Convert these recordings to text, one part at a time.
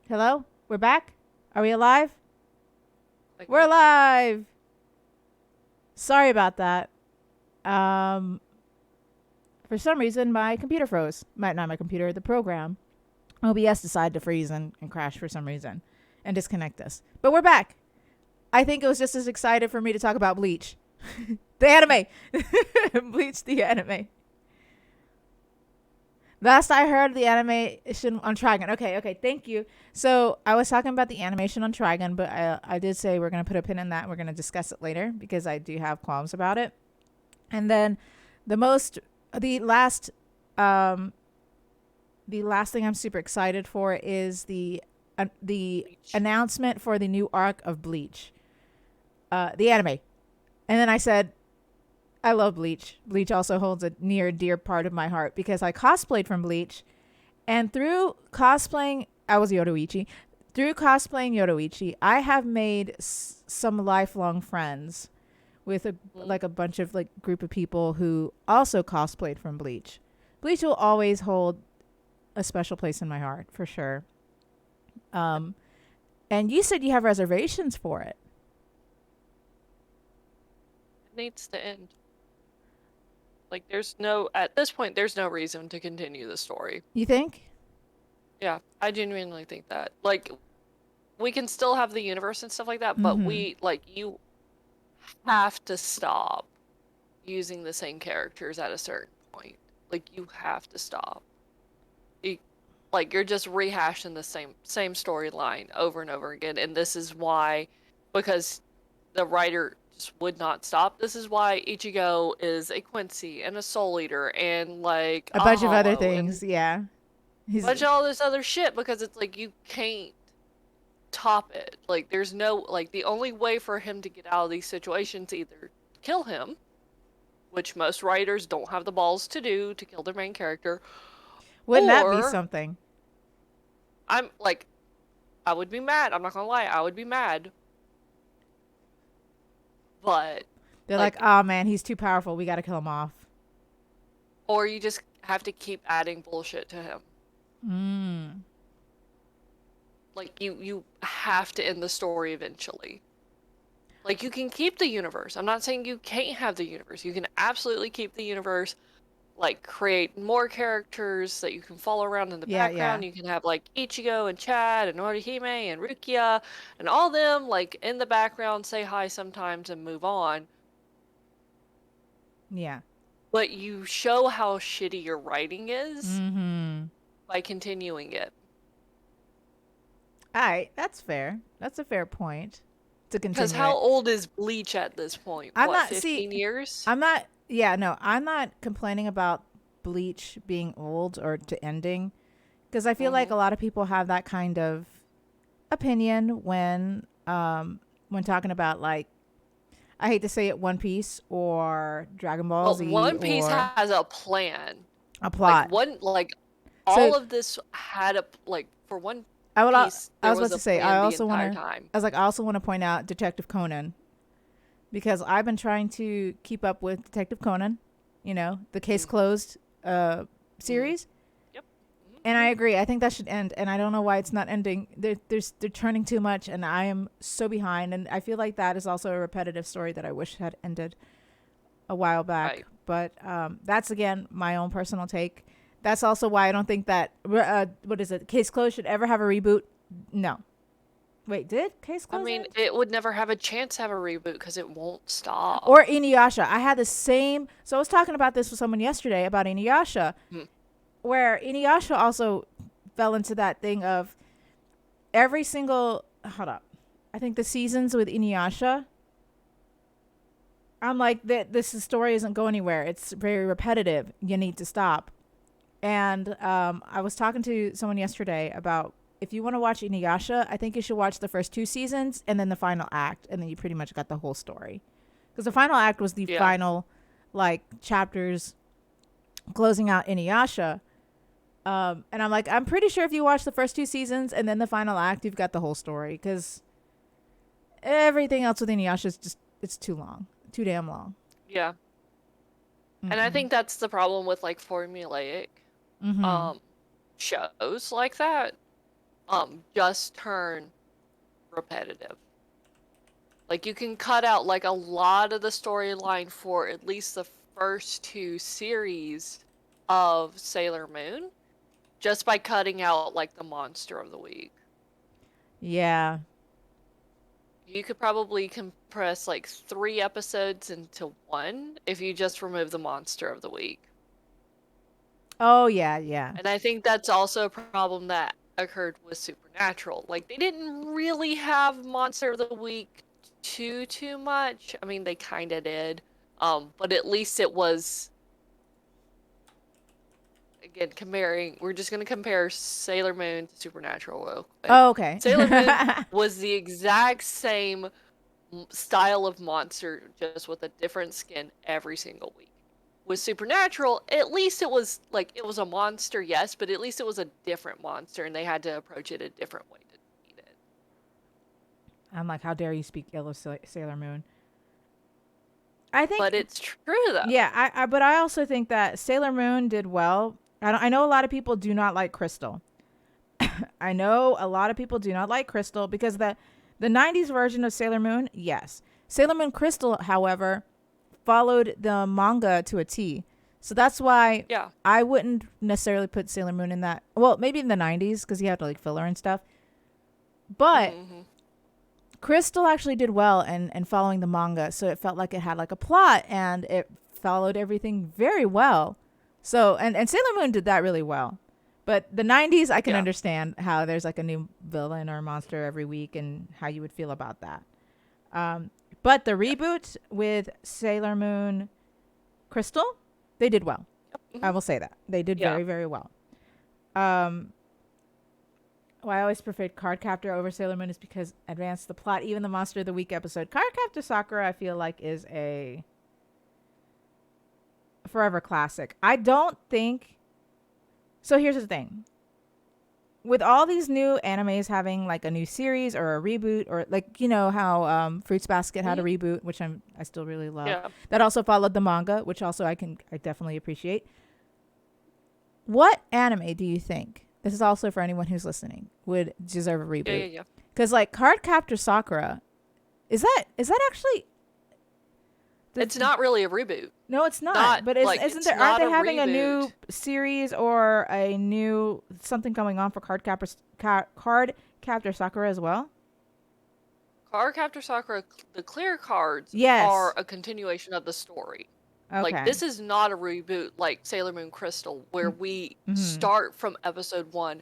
Hello? We're back? Are we alive? Like We're me? alive! Sorry about that. Um, for some reason, my computer froze. Not my computer, the program. OBS decided to freeze and crash for some reason and disconnect us. But we're back. I think it was just as excited for me to talk about Bleach. The anime! Bleach the anime. Last I heard, the animation on Trigon. Okay, thank you. So I was talking about the animation on Trigon, but I did say we're going to put a pin in that. We're going to discuss it later because I do have qualms about it. And then the most, the last, um, the last thing I'm super excited for is the Bleach. announcement for the new arc of Bleach, the anime. And then I said, I love Bleach. Bleach also holds a near and dear part of my heart because I cosplayed from Bleach. And through cosplaying, I was Yoruichi. Through cosplaying Yoruichi, I have made some lifelong friends with Mhm. a bunch of like group of people who also cosplayed from Bleach. Bleach will always hold a special place in my heart for sure. Um, and you said you have reservations for it. It needs to end. Like, at this point, there's no reason to continue the story. You think? Yeah, I genuinely think that. Like, we can still have the universe and stuff like that, but Mm-hmm. you have to stop using the same characters at a certain point. Like, you have to stop. You, like, you're just rehashing the same storyline over and over again, and this is why, because the writer just would not stop. This is why Ichigo is a Quincy and a Soul Eater and like A a bunch of other Hollow and things. Yeah. a He's bunch of all this other shit because it's like you can't top it. Like there's no like the only way for him to get out of these situations either kill him, which most writers don't have the balls to do to kill their main character, wouldn't that be or something? I'm like I would be mad. I'm not gonna lie, I would be mad, but They're like, like oh man, he's too powerful. We got to kill him off. or you just have to keep adding bullshit to him. Mm. Like you have to end the story eventually. Like you can keep the universe. I'm not saying you can't have the universe. You can absolutely keep the universe, like create more characters that you can follow around in the Yeah, yeah, background. You can have like Ichigo and Chad and Orihime and Rukia and all them like in the background say hi sometimes and move on. yeah. But you show how shitty your writing is Mm-hmm. by continuing it. All right, that's fair. That's a fair point to Because continue how it. old is Bleach at this point? I'm What, not, see, 15 years? I'm not, yeah, no, I'm not complaining about Bleach being old or to ending because I feel like Mm-hmm. a lot of people have that kind of opinion when talking about like, I hate to say it, One Piece or Dragon Ball Well, Z One Piece or has a plan. a plot. Like So all of this had a like for One I would, Piece I there was about was to a say, I plan the also want entire to, time. I also want to point out Detective Conan because I've been trying to keep up with Detective Conan, the Case Mm, Closed mm, series. yep. And I Hmm. agree. I think that should end. And I don't know why it's not ending. They're turning too much, and I am so behind. And I feel like that is also a repetitive story that I wish had ended a while back. Right. But that's again my own personal take. That's also why I don't think that what is it? Case Closed should ever have a reboot. No. Wait, did Case I Closed mean, end? it would never have a chance to have a reboot because it won't stop. Or Inuyasha. I had the same. So I was talking about this with someone yesterday about Inuyasha, Mm, where Inuyasha also fell into that thing of every single. Hold up. I think the seasons with Inuyasha. I'm like that. This story isn't going anywhere. It's very repetitive. You need to stop. And I was talking to someone yesterday about if you want to watch Inuyasha, I think you should watch the first two seasons and then the final act, and then you pretty much got the whole story. Because the final act was the yeah. final, like chapters closing out Inuyasha. And I'm like, I'm pretty sure if you watch the first two seasons and then the final act, you've got the whole story. Because everything else with Inuyasha is just it's too long, too damn long. Yeah. And I Mm-mm. think that's the problem with like formulaic Mm-hmm. um shows like that. just turn repetitive. Like, you can cut out like a lot of the storyline for at least the first two series of Sailor Moon just by cutting out like the monster of the week. Yeah. You could probably compress like 3 episodes into one if you just remove the monster of the week. Oh, yeah, yeah. And I think that's also a problem that occurred with Supernatural. Like, they didn't really have monster of the week too much. I mean, they kind of did. But at least it was, again, we're just going to compare Sailor Moon to Supernatural real quick. Oh, okay. Sailor Moon was the exact same style of monster, just with a different skin every single week. With Supernatural, at least it was a monster, yes, but at least it was a different monster, and they had to approach it a different way to defeat it. I'm like, how dare you speak ill of Sailor Moon? I think, But it's true though. yeah. But I also think that Sailor Moon did well. I know a lot of people do not like Crystal. I know a lot of people do not like Crystal because the 90s version of Sailor Moon, yes. Sailor Moon Crystal, however, followed the manga to a T. So that's why Yeah. I wouldn't necessarily put Sailor Moon in that. Well, maybe in the 90s because you have to like filler and stuff. But Crystal actually did well and following the manga. So it felt like it had like a plot and it followed everything very well. So, and Sailor Moon did that really well. But the 90s, I can understand how there's like a new villain or monster every week and how you would feel about that. But the reboot with Sailor Moon Crystal, they did well. I will say that. They did very, very well. Why I always preferred Cardcaptor over Sailor Moon is because advanced the plot. Even the Monster of the Week episode, Cardcaptor Sakura, I feel like is a forever classic. I don't think... So here's the thing. With all these new animes having like a new series or a reboot, or like, you know how Fruits Basket had a reboot, which I still really love. Yeah. That also followed the manga, which also I definitely appreciate. What anime do you think, this is also for anyone who's listening, would deserve a reboot? Yeah. Because like Cardcaptor Sakura, is that actually... It's not really a reboot. No, it's not. But aren't they having a new series or a new something coming on for Cardcaptor Sakura as well? Cardcaptor Sakura, the clear cards Yes. are a continuation of the story. Okay. Like, this is not a reboot like Sailor Moon Crystal, where we start from episode 1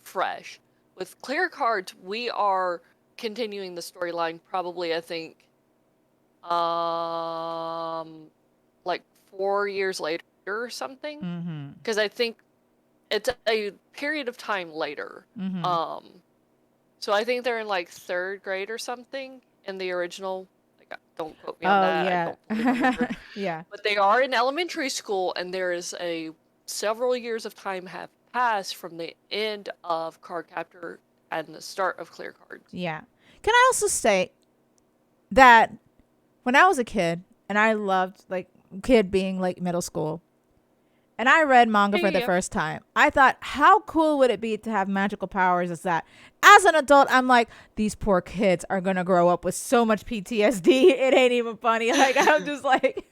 fresh. With clear cards, we are continuing the storyline probably, I think, like 4 years later or something, because I think it's a period of time later. So I think they're in like 3rd grade or something in the original. Like, don't quote me on that. Yeah. I don't really remember. Yeah. But they are in elementary school, and there is several years of time have passed from the end of Cardcaptor and the start of Clear Cards. Yeah. Can I also say that when I was a kid, and I loved, like, kid being like middle school, and I read manga for the first time, I thought, how cool would it be to have magical powers as that? As an adult, I'm like, these poor kids are going to grow up with so much PTSD. It ain't even funny. Like, I'm just like,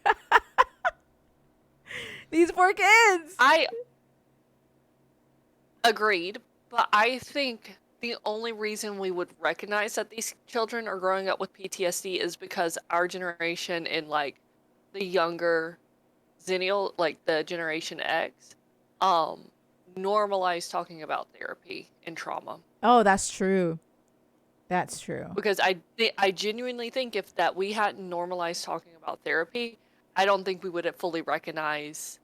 these poor kids. I agreed, but I think the only reason we would recognize that these children are growing up with PTSD is because our generation and like the younger Xennial, like the Generation X, normalized talking about therapy and trauma. Oh, that's true. That's true. Because I genuinely think if that we hadn't normalized talking about therapy, I don't think we would have fully recognize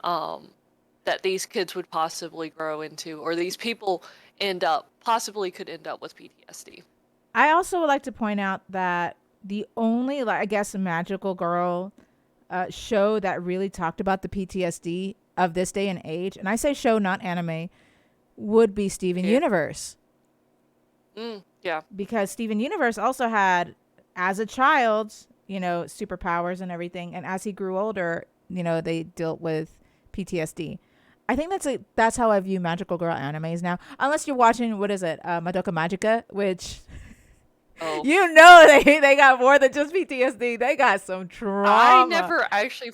that these kids would possibly grow into, or these people possibly could end up with PTSD. I also would like to point out that the only, like, I guess, magical girl show that really talked about the PTSD of this day and age, and I say show, not anime, would be Steven Universe. Yeah. Because Steven Universe also had, as a child, you know, superpowers and everything, and as he grew older, you know, they dealt with PTSD. I think that's how I view magical girl animes now. Unless you're watching, what is it, Madoka Magica, which Oh, you know they got more than just PTSD. They got some I trauma. never actually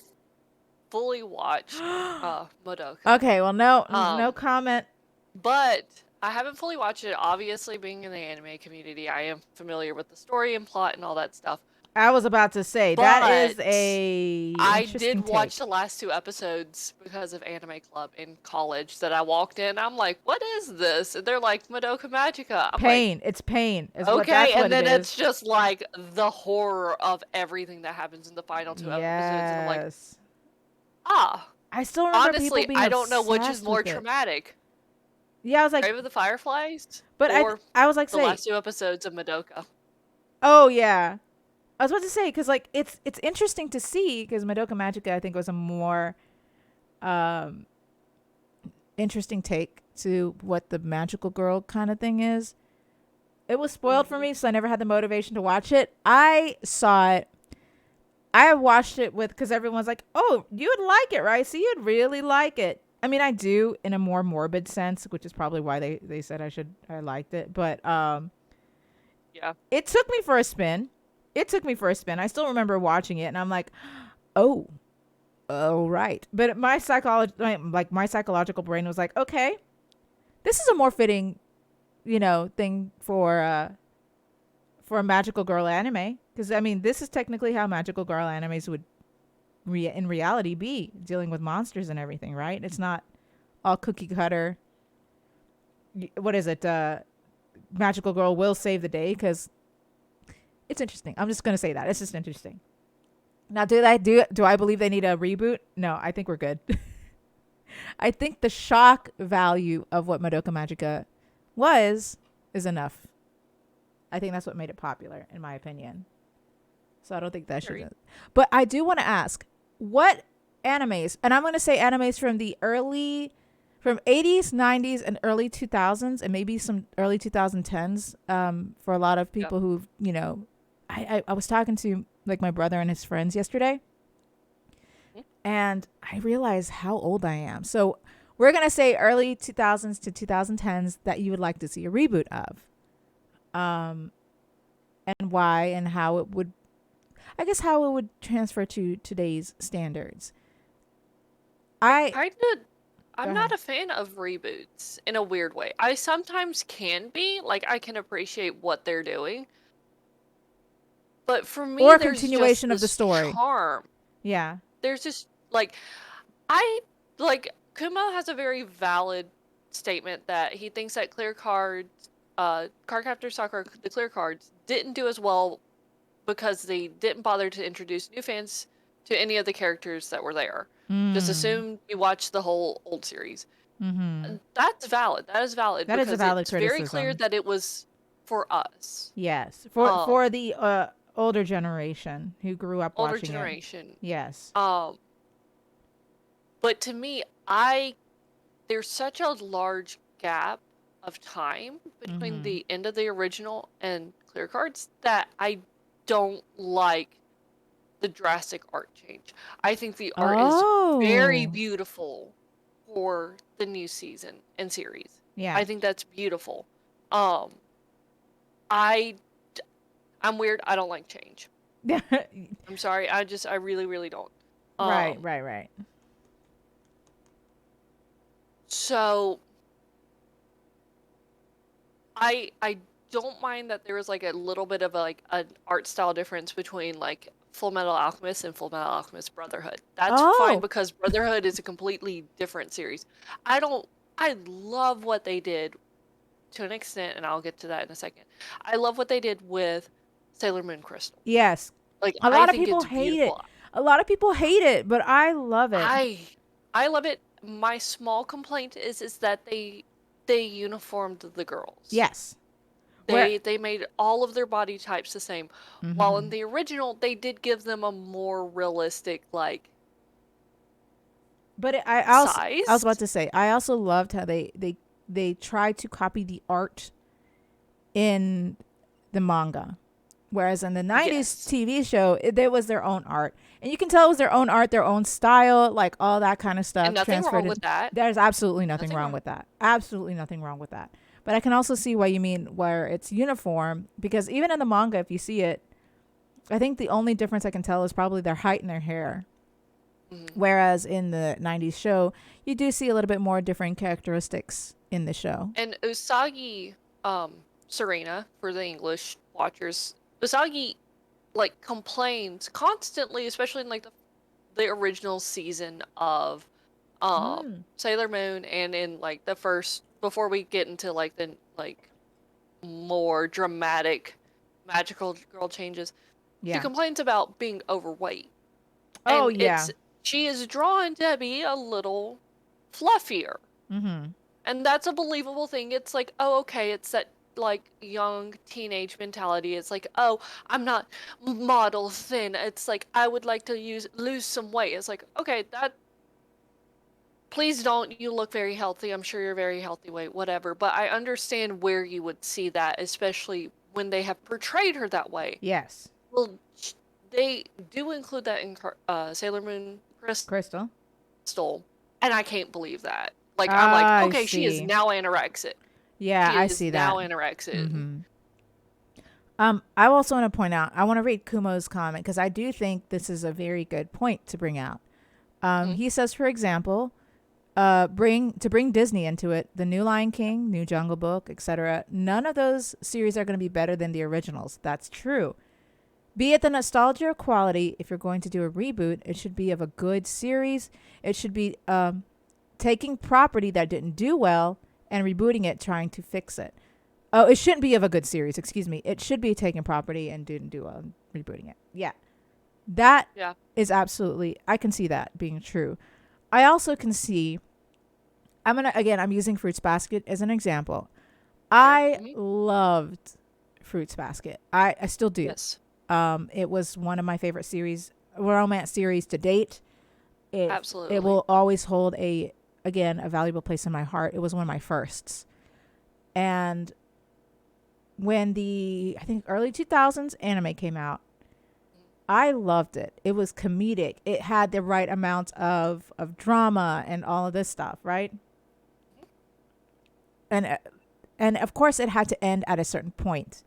fully watched Madoka. Okay, well, no comment. But I haven't fully watched it. Obviously, being in the anime community, I am familiar with the story and plot and all that stuff. I was about to say that is But a I interesting did watch take. the last 2 episodes because of anime club in college that I walked in. I'm like, what is this? And they're like, Madoka Magica. I'm like, Pain. It's pain. Is what okay. that's And what it then is. it's just like the horror of everything that happens in the final 2 episodes. And I'm like, Yes. ah, I still remember people honestly, being I don't know which is obsessed more with it. traumatic. Yeah, I was like, Grave of the Fireflies but or I was like, the say, last 2 episodes of Madoka. oh yeah. I was about to say because like it's interesting to see because Madoka Magica I think was a more um interesting take to what the magical girl kind of thing is. It was spoiled for Mhm. me, so I never had the motivation to watch it. I saw it. I watched it with because everyone's like, "Oh, you'd like it, right? So you'd really like it." I mean, I do in a more morbid sense, which is probably why they said I liked it. But Yeah. it took me for a spin. It took me for a spin. I still remember watching it, and I'm like, "Oh, oh, right." But my psychological brain was like, "Okay, this is a more fitting, thing for a magical girl anime." Because I mean, this is technically how magical girl animes would in reality be dealing with monsters and everything, right? It's not all cookie cutter. What is it? Magical girl will save the day because it's interesting. I'm just gonna say that it's just interesting. Now, do I believe they need a reboot? No, I think we're good. I think the shock value of what Madoka Magica was is enough. I think that's what made it popular, in my opinion. So I don't think that Agreed. should. But I do want to ask, what animes? And I'm going to say animes from 80s, 90s, and early 2000s, and maybe some early 2010s. For a lot of people who, I was talking to like my brother and his friends yesterday, and I realized how old I am. So we're going to say early 2000s to 2010s that you would like to see a reboot of. And why and how it would, I guess, how it would transfer to today's standards. I'm Go not ahead. a fan of reboots in a weird way. I sometimes can be, like I can appreciate what they're doing. But for me, Or a there's just continuation of the this story. charm. Yeah. There's just like I like Kumo has a very valid statement that he thinks that clear cards, Cardcaptor Sakura, the clear cards didn't do as well because they didn't bother to introduce new fans to any of the characters that were there. Just assume you watch the whole old series. Mm-hmm. That's valid. That is valid That is a because valid it's very clear criticism. that it was for us. Yes. Um, For the older generation who grew up older watching it. generation. Yes. But to me, there's such a large gap of time between Mm-hmm. the end of the original and clear cards that I don't like the drastic art change. I think the art is very Oh. beautiful for the new season and series. Yeah. I think that's beautiful. Um, I I'm weird. I don't like change. I'm sorry. I really really don't. Right, Um, right, right. so I don't mind that there was like a little bit of like an art style difference between like Full Metal Alchemist and Full Metal Alchemist Brotherhood. That's fine Oh. because Brotherhood is a completely different series. I love what they did to an extent, and I'll get to that in a second. I love what they did with Sailor Moon Crystal. Yes. Like A I lot of think people it's hate it. beautiful. A lot of people hate it, but I love it. I love it. My small complaint is that they uniformed the girls. Yes. Where They made all of their body types the same. While in mm-hmm. the original, they did give them a more realistic like But I was about size. to say I also loved how they tried to copy the art in the manga. Whereas in the 90s Yes. TV show, it was their own art. And you can tell it was their own art, their own style, like all that kind of And stuff nothing transferred wrong in. with that. There's absolutely nothing Nothing wrong wrong. with that. Absolutely nothing wrong with that. But I can also see what you mean where it's uniform because even in the manga, if you see it, I think the only difference I can tell is probably their height and their hair. Mhm. Whereas in the 90s show, you do see a little bit more different characteristics in the show. And Usagi, Serena, for the English watchers, Usagi like complains constantly, especially in like the original season of Mm. Sailor Moon, and in like the first, before we get into like the like more dramatic magical girl changes, she Yeah. complains about being overweight. Oh, And yeah. she is drawn to be a little fluffier. Mm-hmm. And that's a believable thing. It's like, oh, okay, it's that like young teenage mentality. It's like, oh, I'm not model thin. It's like I would like to lose some weight. It's like, okay, that please don't. You look very healthy. I'm sure you're very healthy weight, whatever. But I understand where you would see that, especially when they have portrayed her that way. Yes. Well, they do include that in Sailor Moon Crystal. Crystal, and I can't believe that. Like, I'm like, I okay, she is see. now anorexic. Yeah, She I is see now that. anorexic. Mm-hmm. I also want to point out, I want to read Kumo's comment because I do think this is a very good point to bring out. Hmm. He says, for example, bring Disney into it, the new Lion King, new Jungle Book, etc. None of those series are going to be better than the originals. That's true. Be it the nostalgia or quality, if you're going to do a reboot, it should be of a good series. It should be taking property that didn't do well and rebooting it, trying to fix it. Oh, it shouldn't be of a good series. Excuse me. It should be taking property and didn't do well and rebooting it. Yeah, that Yeah. is absolutely. I can see that being true. I also can see. I'm using Fruits Basket as an example. Sure. I Hmm. loved Fruits Basket. I still do. Yes. It was one of my favorite romance series to date. It Absolutely. will always hold a valuable place in my heart. It was one of my firsts. And when the I think early 2000s anime came out, I loved it. It was comedic. It had the right amount of drama and all of this stuff, right? And uh, and of course it had to end at a certain point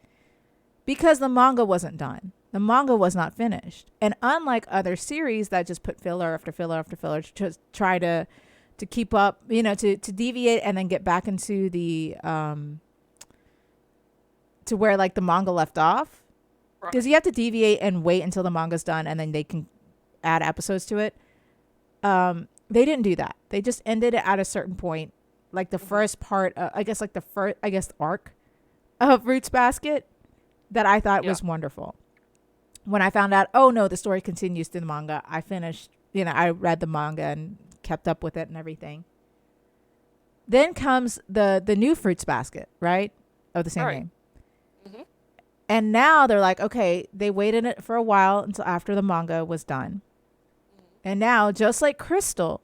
because the manga wasn't done. The manga was not finished. And unlike other series that just put filler after filler after filler to just try to keep up, to deviate and then get back into the to where like the manga left off, because Right. you have to deviate and wait until the manga's done and then they can add episodes to it. They didn't do that. They just ended it at a certain point, like the Hmm. first part. Like the first, arc of Roots Basket that I thought Yeah. was wonderful. When I found out, oh no, the story continues through the manga. I finished. I read the manga and kept up with it and everything. Then comes the new Fruits Basket, right, of the All same right. name. Hmm. And now they're like, okay, they waited it for a while until after the manga was done. And now, just like Crystal,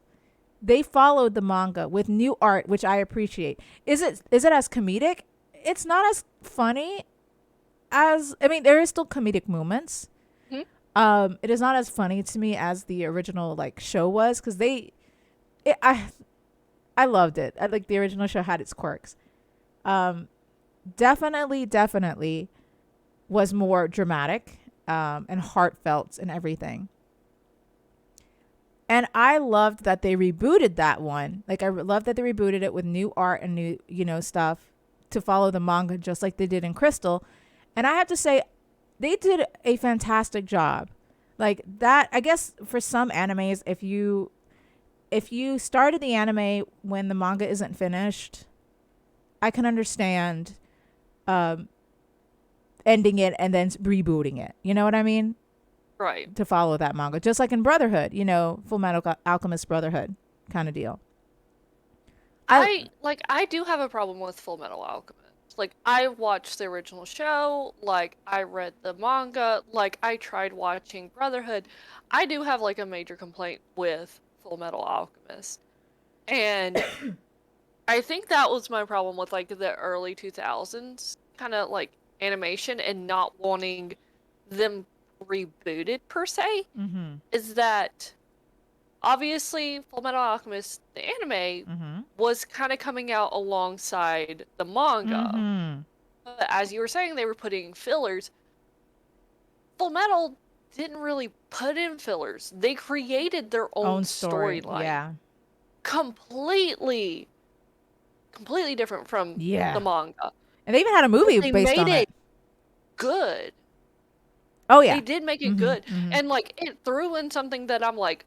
they followed the manga with new art, which I appreciate. Is it as comedic? It's not as funny as there is still comedic moments. Hmm. It is not as funny to me as the original like show was because I loved it. I like the original show had its quirks. Um, definitely was more dramatic and heartfelt and everything. And I loved that they rebooted that one. Like I love that they rebooted it with new art and new, stuff to follow the manga just like they did in Crystal. And I have to say they did a fantastic job. Like that, I guess for some animes if you started the anime when the manga isn't finished, I can understand um ending it and then rebooting it. You know what I mean? Right. To follow that manga, just like in Brotherhood, Full Metal Alchemist Brotherhood kind of deal. I I do have a problem with Full Metal Alchemist. Like I watched the original show, like I read the manga, like I tried watching Brotherhood. I do have like a major complaint with Full Metal Alchemist. And I think that was my problem with like the early 2000s kind of like animation and not wanting them rebooted per se Mm-hmm. is that obviously Fullmetal Alchemist, the anime, Mm-hmm. was kind of coming out alongside the manga. Mm-hmm. But as you were saying, they were putting fillers. Fullmetal didn't really put in fillers. They created their own Own story. storyline. Yeah. Completely, completely different from the Yeah. manga. And they even had a But movie they based made on it. it good. Oh They yeah. did make it Mm-hmm. good. Mm-hmm. And like it threw in something that I'm like,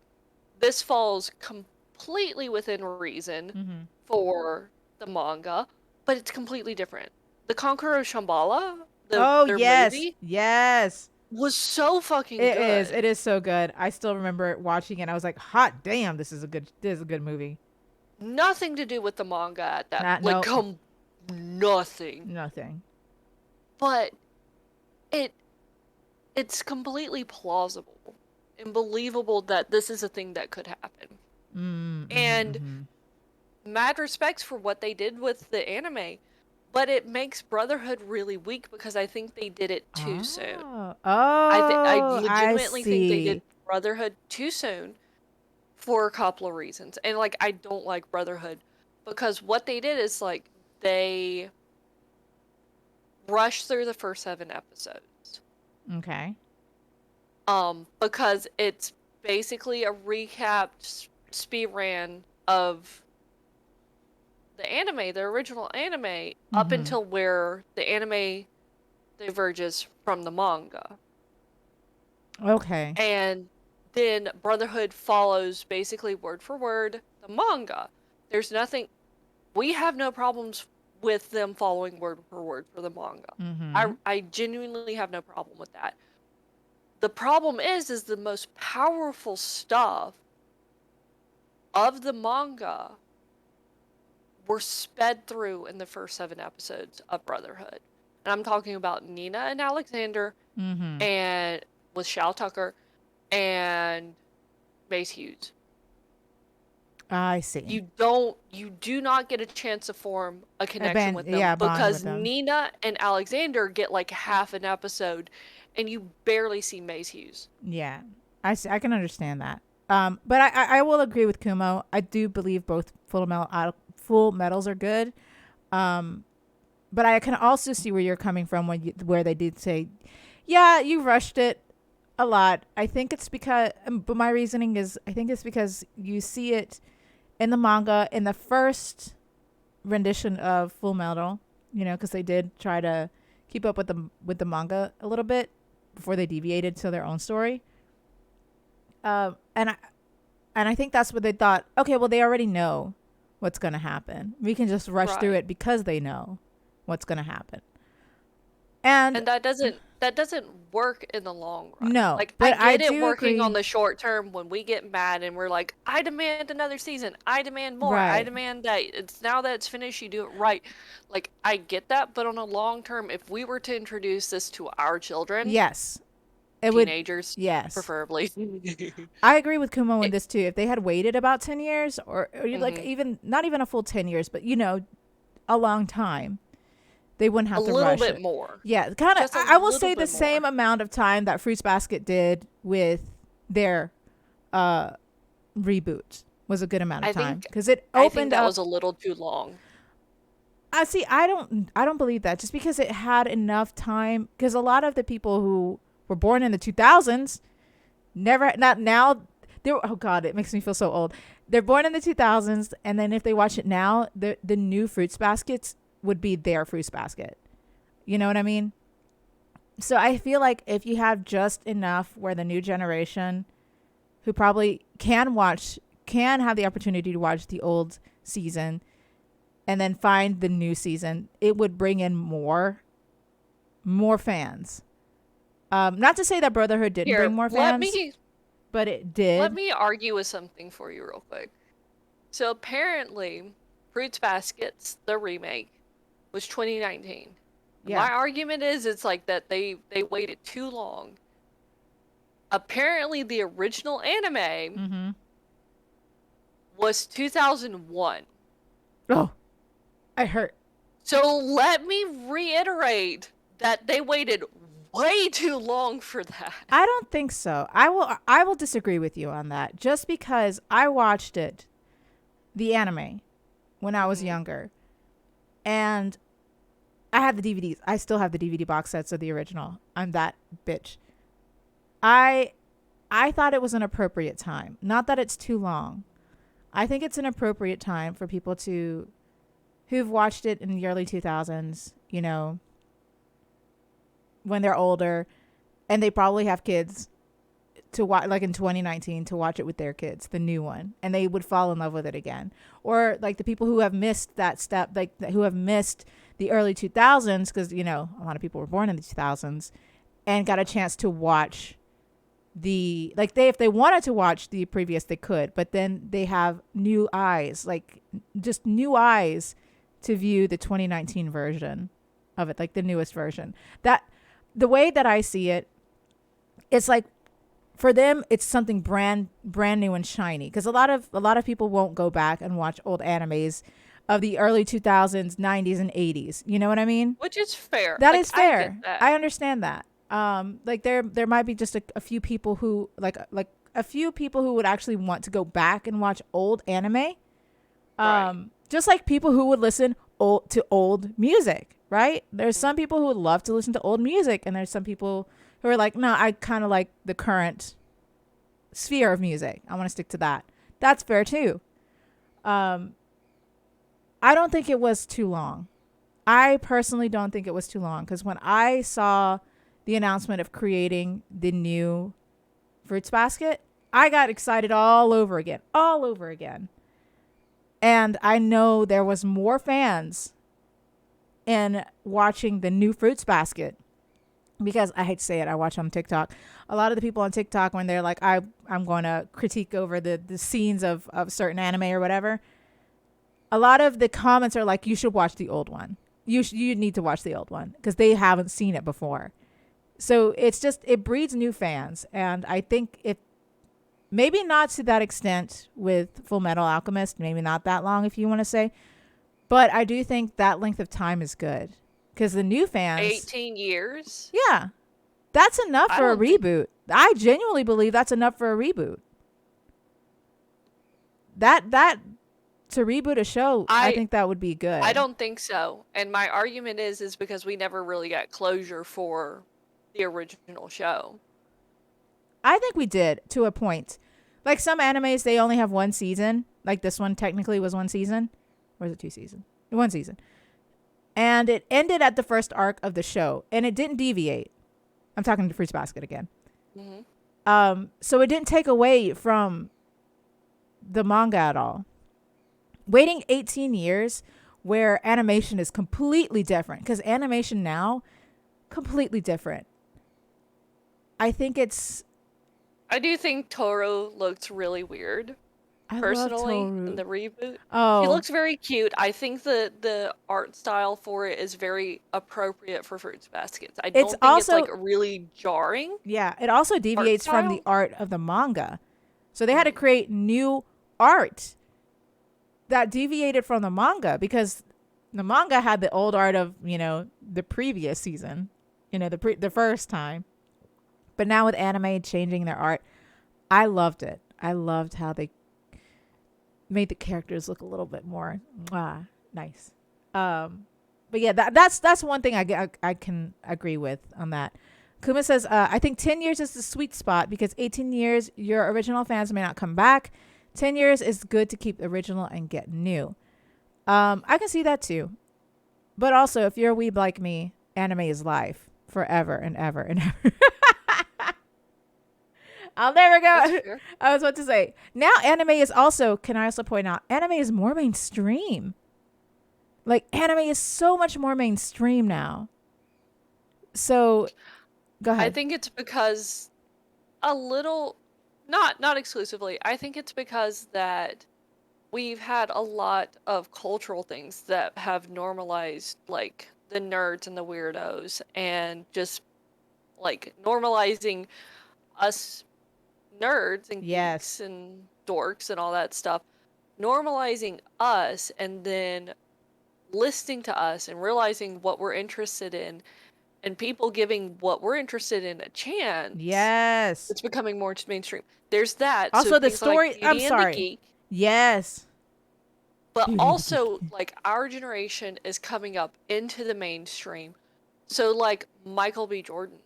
this falls completely within reason Mm-hmm. for the manga, but it's completely different. The Conqueror of Shambhala, Oh their yes. movie, Yes. was so fucking It is. good. It is so good. I still remember watching it. I was like, "Hot damn, this is a good movie." Nothing to do with the manga at that, Not like no nothing. nothing. But it it's completely plausible and believable that this is a thing that could happen. Mm-hmm. And Mm-hmm. mad respects for what they did with the anime, but it makes Brotherhood really weak because I think they did it too soon. Oh. I Oh, I legitimately think they did see. Brotherhood too soon for a couple of reasons. And like I don't like Brotherhood because what they did is like they rushed through the first 7 episodes. Okay. Because it's basically a recapped speed ran of the anime, the original anime, up Mm-hmm. until where the anime diverges from the manga. Okay. And then Brotherhood follows basically word for word the manga. There's nothing, we have no problems with them following word for word for the manga. Mm-hmm. I genuinely have no problem with that. The problem is the most powerful stuff of the manga were sped through in the first 7 episodes of Brotherhood. And I'm talking about Nina and Alexander Mm-hmm. and with Shao Tucker and Mace Hughes. I see. You do not get a chance to form a connection with them Yeah, bond with because them. Nina and Alexander get like half an episode and you barely see Mace Hughes. Yeah, I see, I can understand that. But I will agree with Kumo. I do believe both Full Metals are good. Um, but I can also see where you're coming from where they did say, yeah, you rushed it a lot. I think it's because, but my reasoning is, I think it's because you see it in the manga in the first rendition of Full Metal, because they did try to keep up with the manga a little bit before they deviated to their own story. And I think that's what they thought. Okay, well they already know what's gonna happen. We can just rush through Right. it because they know what's gonna happen. And And that doesn't work in the long run. no, Like I but I get it do working on agree. the short term when we get mad and we're like, I demand another season. I demand more. I Right. demand that it's now that it's finished, you do it right. Like I get that, but on a long term, if we were to introduce this to our children, Yes, it would. teenagers Yes, preferably. I agree with Kumo in it, this too. If they had waited about 10 years, or like mhm. even not even a full 10 years, but a long time, they wouldn't A have to little rush bit it. more. Yeah, kind of. Just a I will little say the bit more. same amount of time that Fruits Basket did with their uh reboot was a good amount of I time think because it I think opened that up. was a little too long. I see. I don't believe that just because it had enough time. Because a lot of the people who were born in the 2000s never not now. Oh God, it makes me feel so old. They're born in the 2000s, and then if they watch it now, the new Fruits Baskets would be their Fruits Basket. You know what I mean? So I feel like if you have just enough where the new generation who probably can have the opportunity to watch the old season and then find the new season, it would bring in more fans. Not to say that Brotherhood didn't bring Here, more fans, but it let did. me argue with something for you real quick. So apparently, Fruits Baskets, the remake, was 2019. Yeah. My argument is it's like that they waited too long. Apparently, the original anime Mm-hmm. was 2001. Oh, I hurt. So let me reiterate that they waited way too long for that. I don't think so. I will disagree with you on that. Just because I watched it, the anime, when I was Hmm. younger, and I have the DVDs. I still have the DVD box sets of the original. I'm that bitch. I I thought it was an appropriate time. Not that it's too long. I think it's an appropriate time for people to who've watched it in the early 2000s, when they're older and they probably have kids to watch, like in 2019, to watch it with their kids, the new one, and they would fall in love with it again. Or like the people who have missed that step, like who have missed the early 2000s, because a lot of people were born in the 2000s and got a chance to watch if they wanted to watch the previous, they could, but then they have new eyes, like just new eyes, to view the 2019 version of it, like the newest version. That the way that I see it, it's like for them it's something brand new and shiny, because a lot of people won't go back and watch old animes of the early 2000s, 90s and 80s. You know what I mean? Which is fair. That Like, is I get fair. that. I understand that. Like there might be just a few people who like a few people who would actually want to go back and watch old anime. Right. Just like people who would listen to old music, right? There's some people who would love to listen to old music, and there's some people who are like, no, I kind of like the current sphere of music. I want to stick to that. That's fair too. Um, I don't think it was too long. I personally don't think it was too long, because when I saw the announcement of creating the new Fruits Basket, I got excited all over again. And I know there was more fans in watching the new Fruits Basket, because I hate to say it, I watch on TikTok. A lot of the people on TikTok, when they're like, I'm going to critique over the scenes of certain anime or whatever, a lot of the comments are like, you should watch the old one. You need to watch the old one, because they haven't seen it before. So it breeds new fans, and I think if maybe not to that extent with Full Metal Alchemist, maybe not that long if you want to say, but I do think that length of time is good, because the new fans, 18 years? yeah, that's enough I for a don't think reboot. I genuinely believe that's enough for a reboot. That to reboot a show, I I think that would be I good. don't think so. And my argument is because we never really got closure for the original show. I think we did, to a point. Like some animes, they only have one season. Like this one technically was one season. Or is it two seasons? One season. And it ended at the first arc of the show, and it didn't deviate. I'm talking to Fruits Basket again. Hmm. So it didn't take away from the manga at all. Waiting 18 years where animation is completely different, because animation now, completely different. I think it's, I do think Toro looks really weird, I love personally, in Toru. the reboot. He Oh, looks very cute. I think the art style for it is very appropriate for Fruits Baskets. I it's don't think it's like also, really jarring yeah, it also art deviates from the style. art of the manga. So they had to Hmm. create new art that deviated from the manga, because the manga had the old art of, the previous season, the first time. But now with anime changing their art, I loved it. I loved how they made the characters look a little bit more nice. But yeah, that's one thing I can agree with on that. Kuma says, I think 10 years is the sweet spot, because 18 years, your original fans may not come back. 10 years is good to keep original and get new. I can see that too. But also, if you're a weeb like me, anime is life forever and ever and ever. I'll never That's go. fair. I was about to say, now anime is also, can I also point out, anime is more mainstream. Like, anime is so much more mainstream now. So, go I ahead. think it's because a little, not exclusively. I think it's because that we've had a lot of cultural things that have normalized like the nerds and the weirdos, and just like normalizing us nerds and Yes. geeks and dorks and all that stuff, normalizing us and then listening to us and realizing what we're interested in and people giving what we're interested in a chance, Yes. it's becoming more mainstream. There's that. So Also, the things like story. I'm Beauty and the sorry. Geek, Yes. but Beauty and the also Geek. like our generation is coming up into the mainstream. So like Michael B. Jordan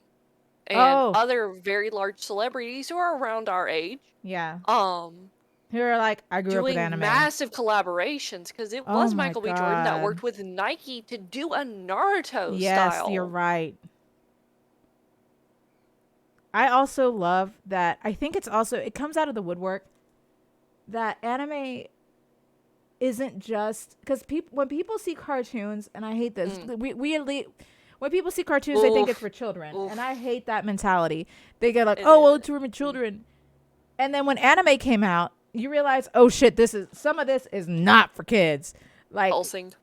and Oh, other very large celebrities who are around our age, yeah. um, Who are like, I grew up with doing anime. massive collaborations because it Oh was my Michael B. Jordan that God. worked with Nike to do a Naruto Yes, you're style. right. I also love that. I think it's also, it comes out of the woodwork that anime isn't just because people, when people see cartoons, and I hate this, Mm. when people see cartoons, they think it's Oof. for children. Oof. And I hate that mentality. They get like, It oh, well, is. it's for children. And then when anime came out, you realize, oh shit, some of this is not for kids. Like, Pulsing.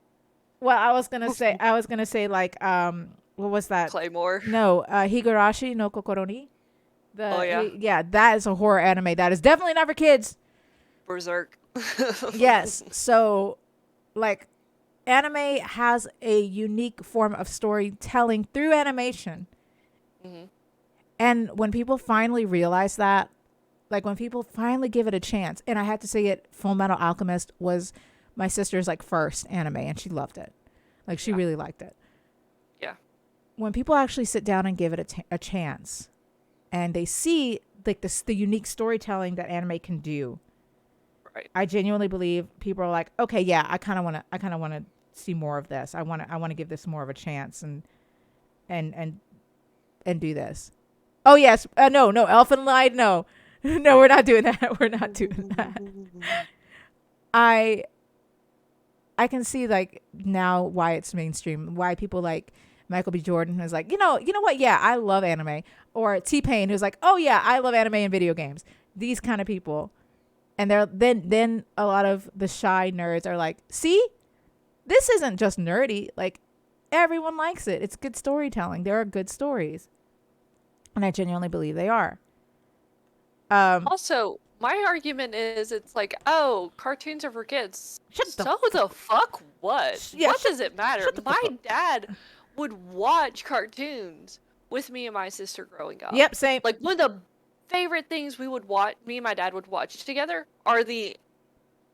well, I was gonna say like, what was that? Claymore. No, Higurashi no Kokoro ni. Oh yeah. Yeah, that is a horror anime. That is definitely not for kids. Berserk. Yes. So, like, anime has a unique form of storytelling through animation. Hmm. And when people finally realize that, like when people finally give it a chance, and I had to say it, Full Metal Alchemist was my sister's like first anime, and she loved it. Like she Yeah. really liked it. Yeah. When people actually sit down and give it a chance, and they see like the unique storytelling that anime can do, Right. I genuinely believe people are like, okay, yeah, I kind of want to see more of this. I want to give this more of a chance and and and do this. Oh yes, no, Elfin Lied, no. No, we're not doing that. We're not doing that. I I can see like now why it's mainstream, why people like Michael B. Jordan who's like, you know what? Yeah, I love anime. Or T-Pain who's like, oh yeah, I love anime and video games. These kind of people. And they're then a lot of the shy nerds are like, see, this isn't just nerdy. Like everyone likes it. It's good storytelling. There are good stories. And I genuinely believe they are. Also, my argument is it's like, oh, cartoons are for kids. Shut the So the fuck what? Yeah, What does it matter? shut the fuck My up. dad would watch cartoons with me and my sister growing up. Yep, same. Like one of the favorite things we would watch, me and my dad would watch together, are the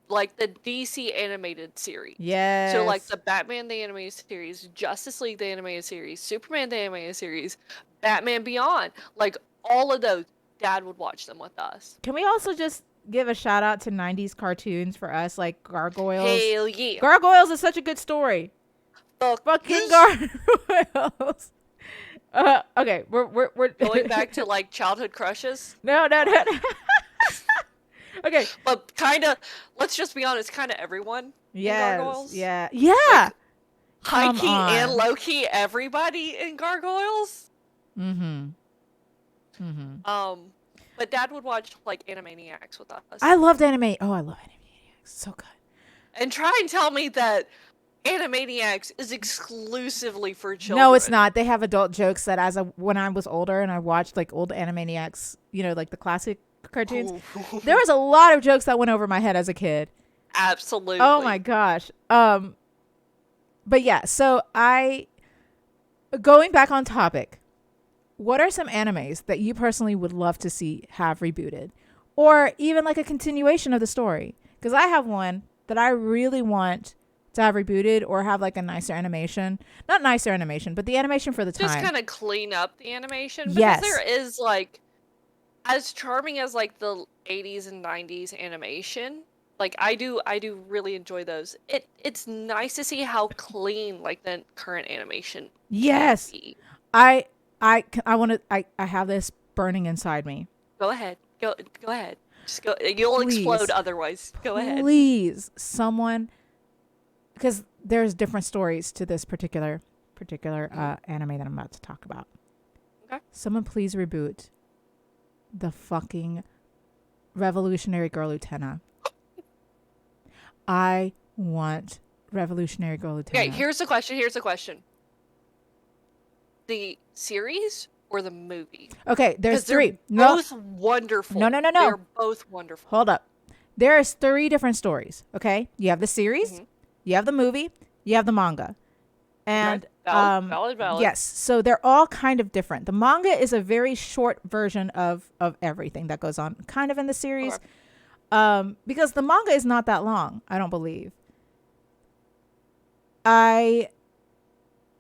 DC animated series. Yes. So like the Batman the animated series, Justice League the animated series, Superman the animated series, Batman Beyond, like all of those, Dad would watch them with us. Can we also just give a shout out to 90s cartoons for us, like Gargoyles? Hell yeah. Gargoyles is such a good story. Fucking Gargoyles. Okay, we're Going back to like childhood crushes. No. Okay. But kind of, let's just be honest, kind of everyone in Gargoyles. Yeah. High Come key on. and low key, everybody in Gargoyles. Mm-hmm. But Dad would watch like Animaniacs with us. I loved anime. Oh, I love Animaniacs. So good. And try and tell me that Animaniacs is exclusively for children. No, it's not. They have adult jokes that when I was older and I watched like old Animaniacs, like the classic cartoons, there was a lot of jokes that went over my head as a kid. Absolutely. Oh my gosh. But yeah, so going back on topic, what are some animes that you personally would love to see have rebooted? Or even like a continuation of the story? Because I have one that I really want to have rebooted or have like a nicer animation. Not nicer animation, but the animation for the time. Just kind of clean up the animation. Because Yes. there is like, as charming as like the 80s and 90s animation, like I do really enjoy those. It's nice to see how clean like the current animation Yes. can be. I want to. I have this burning inside me. Go ahead. Go ahead. Just go. You'll Please. explode otherwise. Go ahead. Please, someone, because there's different stories to this particular anime that I'm about to talk about. Okay. Someone please reboot the fucking Revolutionary Girl Utena. I want Revolutionary Girl Utena. Okay, here's the question. The series or the movie? Okay, there's 'Cause they're three. No, both wonderful. No. They're both wonderful. Hold up. There's 3 different stories. Okay, you have the series, Mhm. you have the movie, you have the manga, and Valid. Yes, so they're all kind of different. The manga is a very short version of everything that goes on kind of in the series. Okay. Because the manga is not that long, I don't believe. I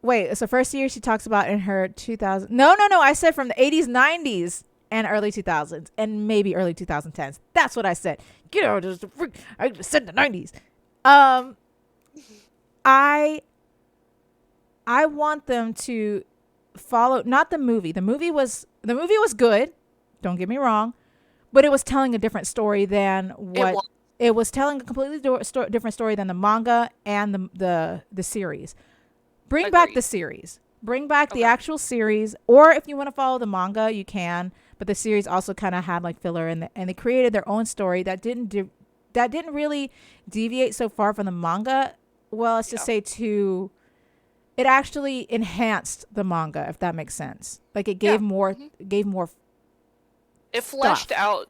Wait, so first year she talks about in her 2000. No, I said from the 80s, 90s and early 2000s and maybe early 2010s. That's what I said. I just said the 90s. Um I I want them to follow not the movie. The movie was good, don't get me wrong, but it was telling a different story than It what was. it was telling a completely different story than the manga and the series. Bring back Agreed. the series. Bring back the Okay. actual series, or if you want to follow the manga, you can. But the series also kind of had like filler, and they created their own story that didn't really deviate so far from the manga. Well, let's just Yeah. say it actually enhanced the manga, if that makes sense. Like it Yeah. gave more It stuff. fleshed out.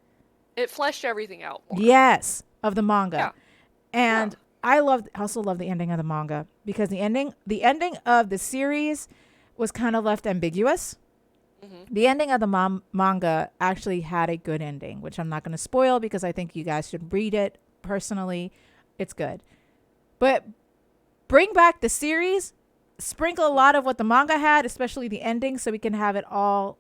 It fleshed everything out more. Yes, of the manga. Yeah. Yeah. And also love the ending of the manga because the ending of the series was kind of left ambiguous. hmm The ending of the manga actually had a good ending, which I'm not going to spoil because I think you guys should read it personally. It's good. But bring back the series, sprinkle a lot of what the manga had, especially the ending, so we can have it all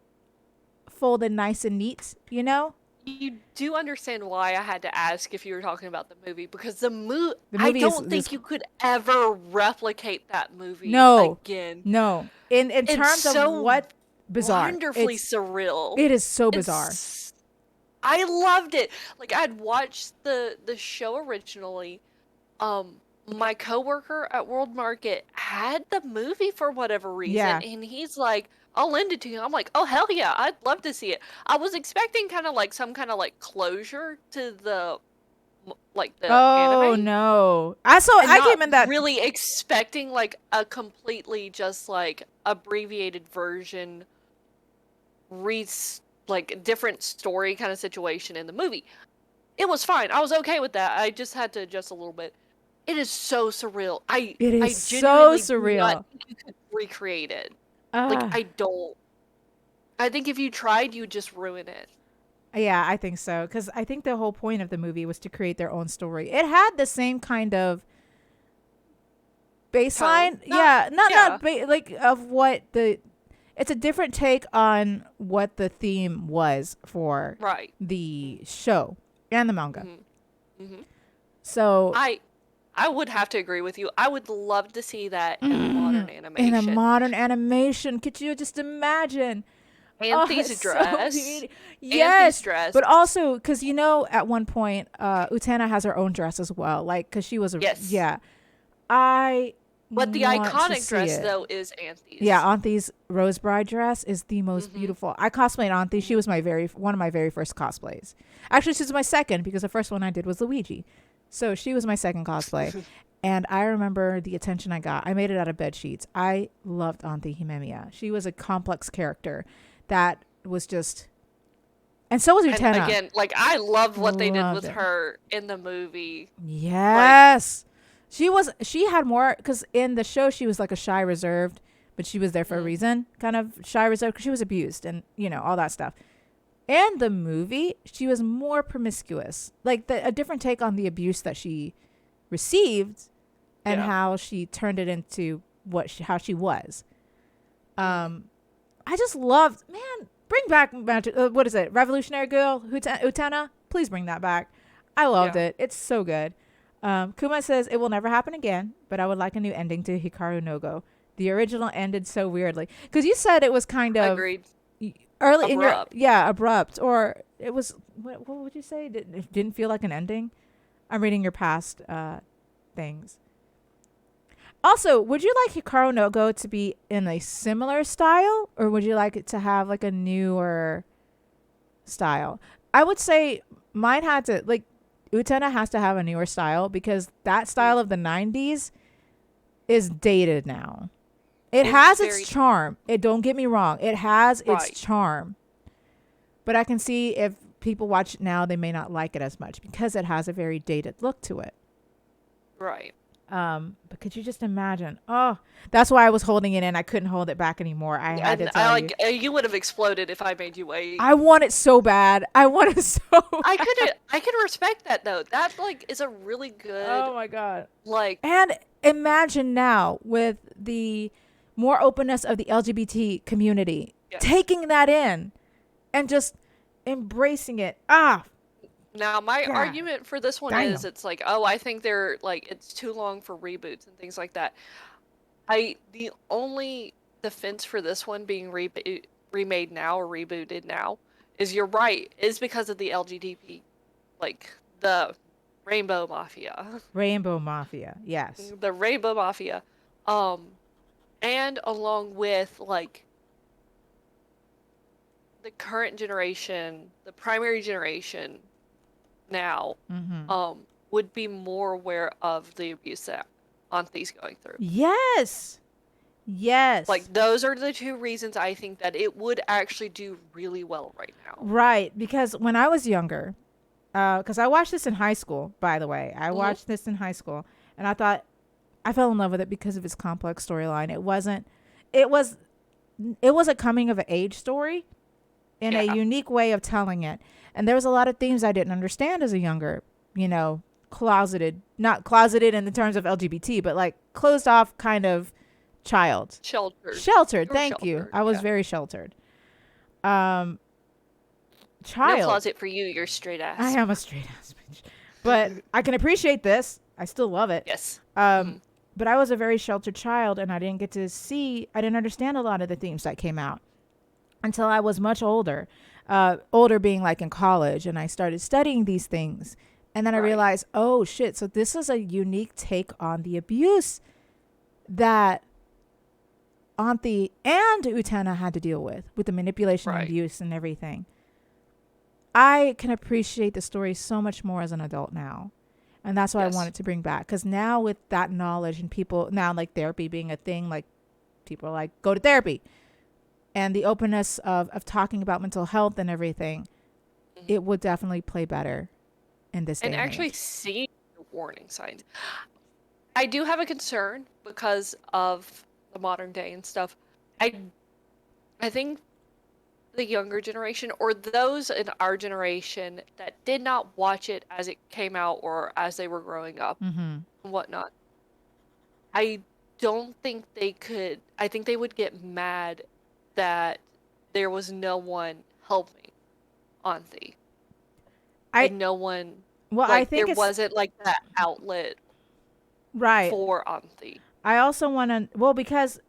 folded nice and neat, you know? You do understand why I had to ask if you were talking about the movie because The I movie don't is think you could ever replicate that movie no, again. no. In It's terms of so what bizarre. wonderfully surreal. It is so bizarre. It's I loved it. Like I'd watched the show originally. My coworker at World Market had the movie for whatever reason, Yeah. and he's like, "I'll lend it to you." I'm like, "Oh hell yeah, I'd love to see it." I was expecting kind of like some kind of like closure to the Oh anime, no. and I not came in that. really expecting like a completely just like abbreviated version, re like different story kind of situation in the movie. It was fine. I was okay with that. I just had to adjust a little bit. It is so surreal. It I is so genuinely do not surreal. think you could recreate it. Like Ah. I don't. I think if you tried, you'd just ruin it. Yeah, I think so. Because I think the whole point of the movie was to create their own story. It had the same kind of Tone? baseline. Not Yeah, yeah. like of what the. It's a different take on what the theme was for Right. the show and the manga. hmm hmm So I I would have to agree with you. I would love to see that in a modern in a animation. modern animation, could you just imagine? Oh, Anthy's it's so dress. beautiful. Anthy's Yes, dress. but also because at one point, Utena has her own dress as well. Like, because she was a Yes. yeah. I But the want to iconic see dress it. though is Yeah, Anthy's. Auntie's Rose Bride dress is the most hmm beautiful. I cosplayed Auntie. She hmm was one of my very first cosplays. Actually, she's my second because the first one I did was Luigi. So she was my second cosplay. And I remember the attention I got. I made it out of bed sheets. I loved Auntie Himemiya. She was a complex character that was just, and so was And Utena. again, like I love what they did Loved with it. her in the movie. Like, Yes. She had more, because in the show she was like a shy, reserved, but she was there for a mm, reason, kind of shy, reserved, because she was abused and, all that stuff. And the movie, she was more promiscuous. Like a different take on the abuse that she received and yeah. how she turned it into how she was. hmm Um, I just loved, man, bring back Magic, what is it? Revolutionary Girl, Utena? Please bring that back. I loved Yeah. it. It's so good. Kuma says it will never happen again, but I would like a new ending to Hikaru no Go. The original ended so weirdly. Because you said it was kind of Agreed. early in your, Abrupt. yeah, abrupt. Or it was, what would you say? It didn't feel like an ending? I'm reading your past things. Also, would you like Hikaru no Go to be in a similar style, or would you like it to have like a newer style? I would say mine had to, like, Utena has to have a newer style because that style Mm. of the 90s is dated now. It It is has its very charm. It Don't get me wrong. It has its right. charm. But I can see if people watch it now, they may not like it as much because it has a very dated look to it. Right. But could you just imagine? Oh, that's why I was holding it in. I couldn't hold it back anymore. I had to tell you. You would have exploded if I made you wait. I want it so bad. I want it so bad. I could respect that though. That like is a really good Oh my god. like And imagine now with the more openness of the LGBT community, yes. taking that in and just embracing it. Ah, Now my God. argument for this one Damn. is it's like, oh, I think they're like it's too long for reboots and things like that. The only defense for this one being remade now or rebooted now is you're right, is because of the LGBT, like the Rainbow Mafia. Rainbow Mafia. Yes. The Rainbow Mafia. And along with like the current generation, the primary generation now, would be more aware of the abuse that Auntie's going through. Yes. Yes. Like those are the two reasons I think that it would actually do really well right now. Right, because when I was younger, because I watched this in high school, by the way. I watched this in high school, and I thought I fell in love with it because of its complex storyline. It was a coming of age story in a unique way of telling it. And there was a lot of themes I didn't understand as a younger, not closeted in the terms of LGBT, but like closed off kind of child. Sheltered. Thank you. I was very sheltered. Child. No closet for you. You're straight ass. I am a straight ass bitch, but I can appreciate this. I still love it. Yes. But I was a very sheltered child, and I didn't understand a lot of the themes that came out until I was much older. Older being like in college, and I started studying these things. And then I realized, oh shit, so this is a unique take on the abuse that Auntie and Utena had to deal with the manipulation and abuse and everything. I can appreciate the story so much more as an adult now. And that's why I wanted to bring back. Because now with that knowledge and people, now like therapy being a thing, like people are like, go to therapy. And the openness of talking about mental health and everything, it would definitely play better in this day and actually age. see the warning signs. I do have a concern because of the modern day and stuff. I think the younger generation or those in our generation that did not watch it as it came out or as they were growing up and whatnot, I don't think they could. I think they would get mad that there was no one helping Auntie. And no one. Well, like, I think there wasn't like that outlet for Auntie. I also want to, because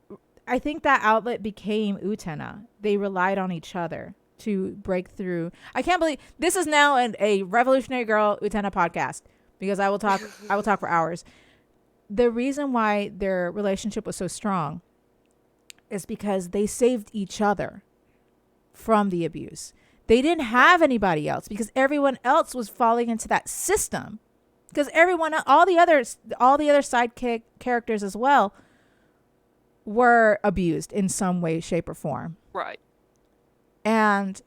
I think that outlet became Utena. They relied on each other to break through. I can't believe this is now a Revolutionary Girl Utena podcast, because I will talk for hours. The reason why their relationship was so strong is because they saved each other from the abuse. They didn't have anybody else because everyone else was falling into that system. Because all the other sidekick characters as well were abused in some way, shape, or form. Right. And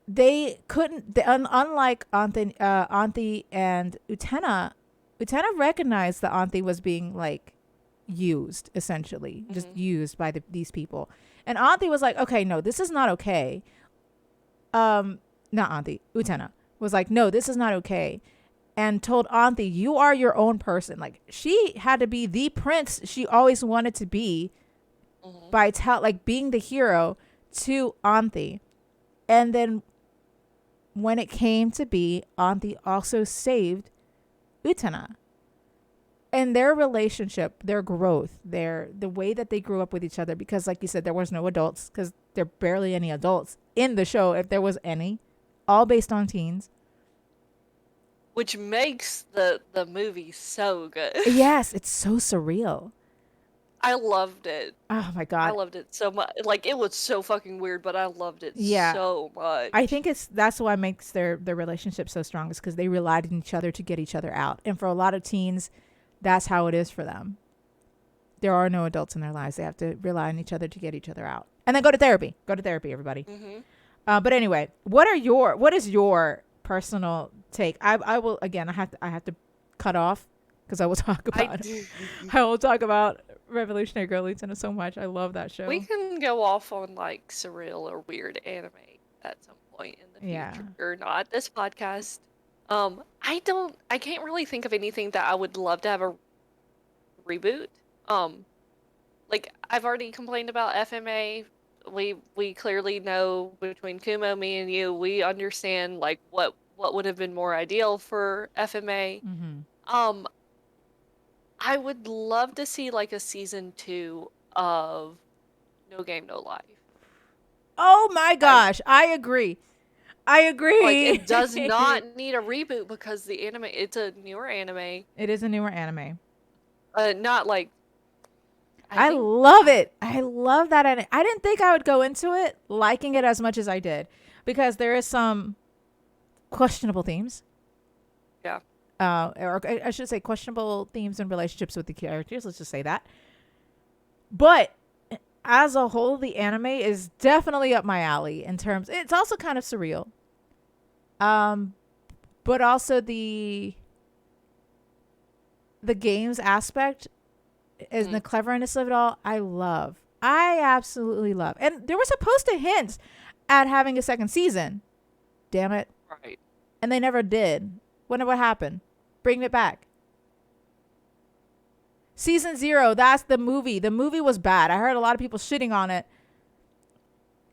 they couldn't, unlike Auntie and Utena recognized that Auntie was being like used, essentially, just used by these people. And Auntie was like, okay, no, this is not okay. Not Auntie, Utena was like, no, this is not okay. And told Auntie, you are your own person. Like, she had to be the prince she always wanted to be by being the hero to Auntie. And then when it came to be, Auntie also saved Utena. And their relationship, their growth, the way that they grew up with each other, because like you said, there was no adults, because there are barely any adults in the show, if there was any, all based on teens. Which makes the movie so good. Yes, it's so surreal. I loved it. Oh my God. I loved it so much. Like, it was so fucking weird, but I loved it so much. I think that's what makes their relationship so strong, is because they relied on each other to get each other out. And for a lot of teens, that's how it is for them. There are no adults in their lives. They have to rely on each other to get each other out. And then go to therapy. Go to therapy, everybody. But anyway, what is your personal take? I will, again, I have to cut off because I will talk I about do. I will talk about Revolutionary Girl Center so much. I love that We show. can go off on like surreal or weird anime at some point in the Yeah. future, not this podcast. I can't really think of anything that I would love to have a reboot. Um, like I've already complained about FMA. We clearly know between Kumo, me, and you, we understand like what would have been more ideal for FMA. Mm-hmm. Um, I would love to see like a season 2 of No Game No Life. Oh my I gosh, I agree. I like agree. it does not need a reboot because the anime it's a newer anime. It is a newer anime. Not like I I think love it. I love that. I didn't think I would go into it liking it as much as I did because there is some questionable themes. yeah. Or I should say questionable themes and relationships with the characters. Let's just say that. But as a whole, the anime is definitely up my alley in terms. It's also kind of surreal. Um, but also the games aspect and the Mm, cleverness of it all, I love. I absolutely love. And there were supposed to hint at having a second season. Damn it. right. And they never did. Wonder what happened. Bring it back. Season 0, that's the movie. The movie was bad. I heard a lot of people shitting on it.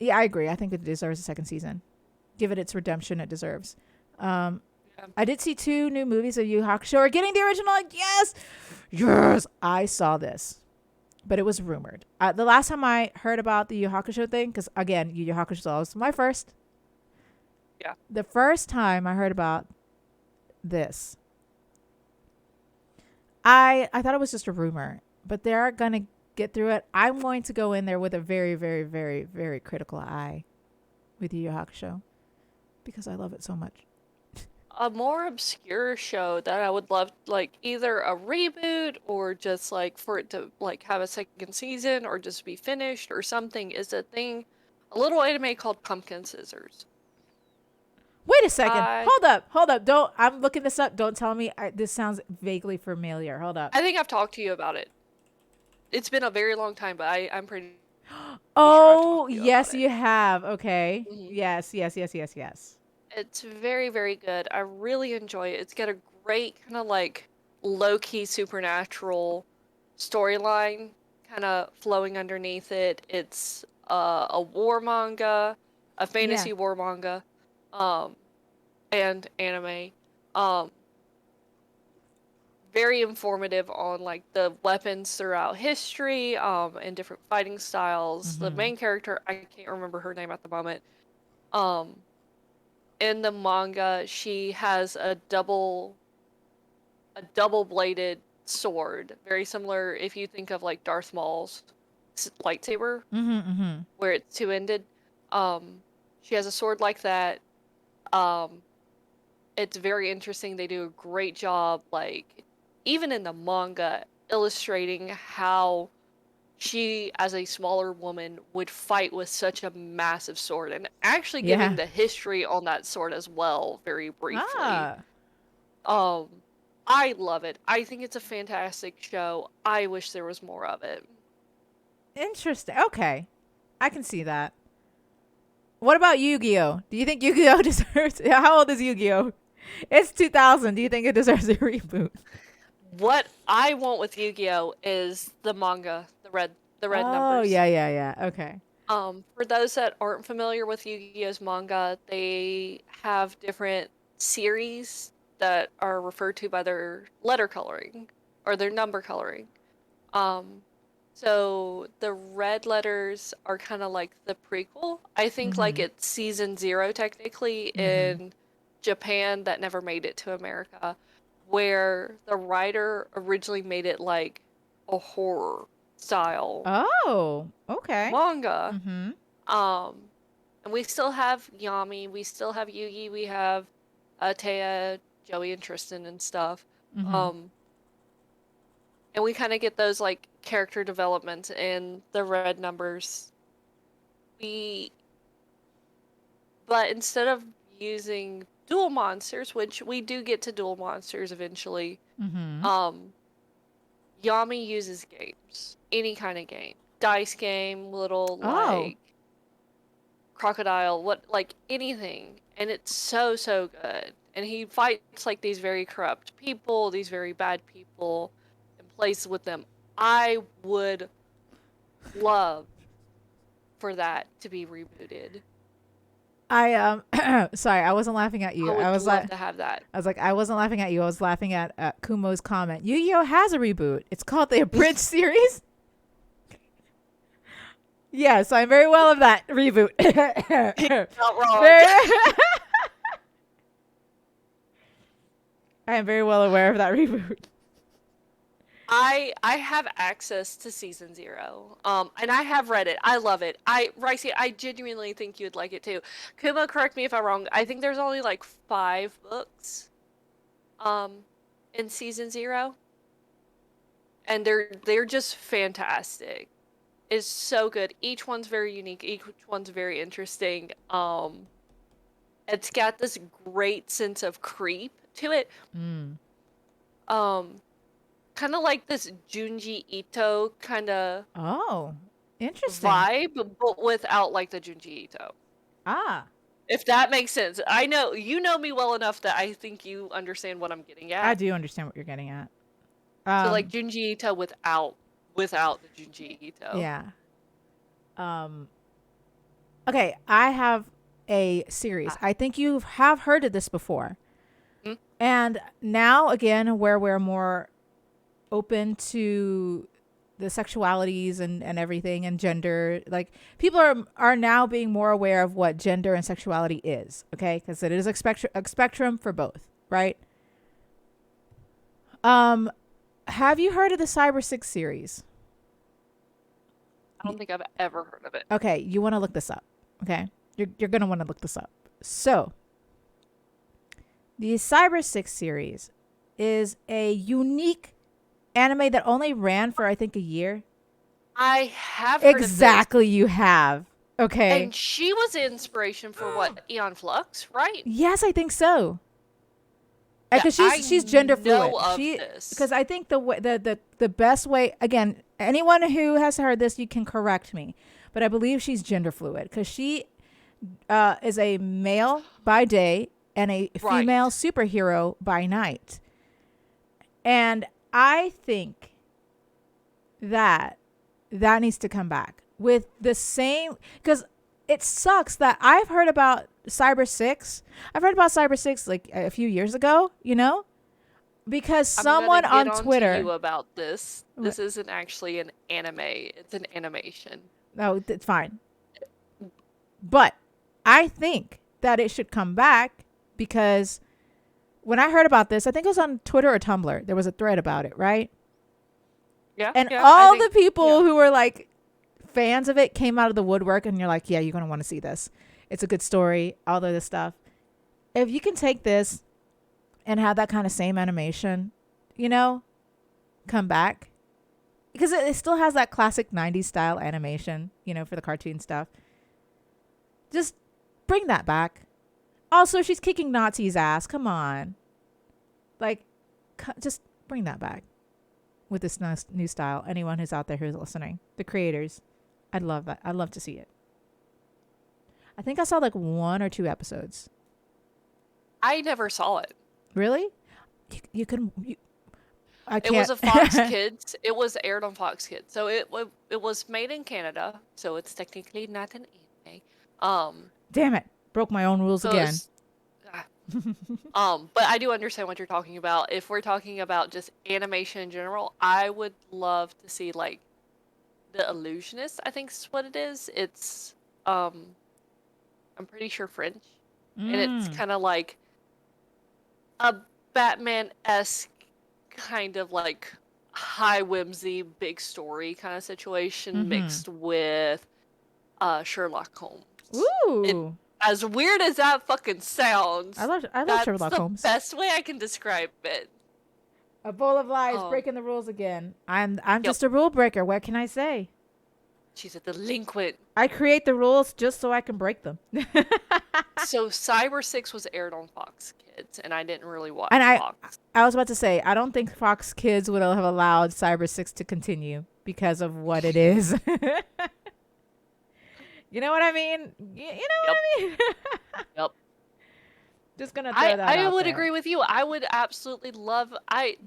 Yeah, I agree. I think it deserves a second season. Give it its redemption it deserves. Um, Yeah. I did see 2 new movies of Yu Yu Hakusho. We're getting the original. Yes, yes. I saw this, but it was rumored. The last time I heard about the Yu Yu Hakusho thing, because again, Yu Yu Hakusho was my first. Yeah. The first time I heard about this, I thought it was just a rumor, but they're gonna get through it. I'm going to go in there with a very, very, very, very critical eye with Yu Yu Hakusho because I love it so much. A more obscure show that I would love like either a reboot or just like for it to like have a second season or just be finished or something is a little anime called Pumpkin Scissors. Wait a second. I Hold up. Hold up. Don't. I'm looking this up. Don't tell me. This sounds vaguely familiar. Hold up. I think I've talked to you about it. It's been a very long time, but I'm pretty sure I've Oh, talked to you about yes, it. you have. Okay. Mhm. Yes, yes, yes, yes, yes. It's very, very good. I really enjoy it. It's got a great kind of like low-key supernatural storyline kind of flowing underneath it. It's a war manga, a Yeah. fantasy war manga, um, and anime. Um, very informative on like the weapons throughout history, and different fighting styles. The Mm-hmm. main character, I can't remember her name at the moment. Um, in the manga, she has a double bladed sword, very similar if you think of like Darth Maul's lightsaber, Mm-hmm. Mm-hmm. where it's two-ended. Um, she has a sword like that. Um, it's very interesting. They do a great job, like even in the manga, illustrating how she, as a smaller woman, would fight with such a massive sword, and actually giving Yeah. the history on that sword as well, very briefly. Ah, Um, I love it. I think it's a fantastic show. I wish there was more of it. interesting. Okay, I can see that. What about Yu-Gi-Oh? Do you think Yu-Gi-Oh deserves? How old is Yu-Gi-Oh? It's 2000. Do you think it deserves a reboot? What I want with Yu-Gi-Oh is the manga, the red Oh, numbers. yeah, yeah, yeah. Okay. For those that aren't familiar with Yu-Gi-Oh's manga, they have different series that are referred to by their letter coloring or their number coloring. Um, so the red letters are kind of like the prequel. I think like Mm-hmm. it's season 0 technically Mm-hmm. in Japan that never made it to America, where the writer originally made it like a horror style Oh, okay. manga. Mm-hmm. Um, and we still have Yami, we still have Yugi, we have Taya, Joey, and Tristan and stuff. Mm-hmm. Um, and we kind of get those like character development in the red numbers. We, but instead of using dual monsters, which we do get to dual monsters eventually. Mm-hmm. Yami uses games, any kind of game, dice game, little Oh, like crocodile, what like anything, and it's so good. And he fights like these very corrupt people, these very bad people, and plays with them. I would love for that to be rebooted. I sorry, I wasn't laughing at I you. would love to have that. I was like, I wasn't laughing at you. I was laughing at Kumo's comment. Yu-Gi-Oh has a reboot. It's called the Abridged series. Yes, I'm very well of that reboot. Not wrong. I am very well aware of that reboot. I have access to season 0. And I have read it. I love it. Ricey, I genuinely think you'd like it too. Kuma, correct me if I'm wrong. I think there's only like 5 books in season 0. And they're just fantastic. It's so good. Each one's very unique. Each one's very interesting. It's got this great sense of creep to it. Mm. Kind of like this Junji Ito kind of interesting vibe, but without like the Junji Ito. If that makes sense. I know you know me well enough that I think you understand what I'm getting at. I do understand what you're getting at. So like Junji Ito without the Junji Ito. Yeah. Okay, I have a series. I think you have heard of this before. Mm-hmm. And now again, where we're more open to the sexualities and everything and gender, like people are now being more aware of what gender and sexuality is. Okay, because it is a spectrum for both, right? Have you heard of the Cyber 6 series? I don't think I've ever heard of it. Okay, you want to look this up. Okay, you're gonna want to look this up. So, the Cyber 6 series is a unique anime that only ran for I think a year. I have heard Exactly, of this. You have. Okay. And she was the inspiration for what, Aeon Flux, right? Yes, I think so. Yeah, because she's gender fluid. This. Because I think the best way, again, anyone who has heard this, you can correct me, but I believe she's gender fluid because she is a male by day and a female superhero by night. And I think that needs to come back with the same, because it sucks that I've heard about Cyber 6. I've heard about Cyber 6 like a few years ago, because someone on Twitter you about this. This isn't actually an anime. It's an animation. No, it's fine. But I think that it should come back because when I heard about this, I think it was on Twitter or Tumblr. There was a thread about it, right? Yeah. And all the people who were like fans of it came out of the woodwork, and you're like, yeah, you're going to want to see this. It's a good story, all of this stuff. If you can take this and have that kind of same animation, come back. Because it still has that classic 90s style animation, for the cartoon stuff. Just bring that back. Also, she's kicking Nazis' ass. Come on. Like, just bring that back with this nice new style. Anyone who's out there who's listening, the creators, I'd love that. I'd love to see it. I think I saw like 1 or 2 episodes. I never saw it. Really? You can. I can't. It was a Fox Kids. It was aired on Fox Kids, so it was made in Canada, so it's technically not an anime. Damn it! Broke my own rules again. But I do understand what you're talking about. If we're talking about just animation in general, I would love to see like The Illusionist. I think is what it is. It's I'm pretty sure French, and it's kind of like a Batman-esque kind of like high whimsy, big story kind of situation mixed with Sherlock Holmes. Ooh. As weird as that fucking sounds, I love Sherlock Holmes. That's the best way I can describe it. A bowl of lies, breaking the rules again. I'm just a rule breaker. What can I say? She's a delinquent. I create the rules just so I can break them. So Cyber 6 was aired on Fox Kids, and I didn't really watch And Fox. I was about to say, I don't think Fox Kids would have allowed Cyber 6 to continue because of what it is. You know what I mean? You know what Yep. I mean? Yep. Just gonna throw that I out would there. agree with you. I would absolutely love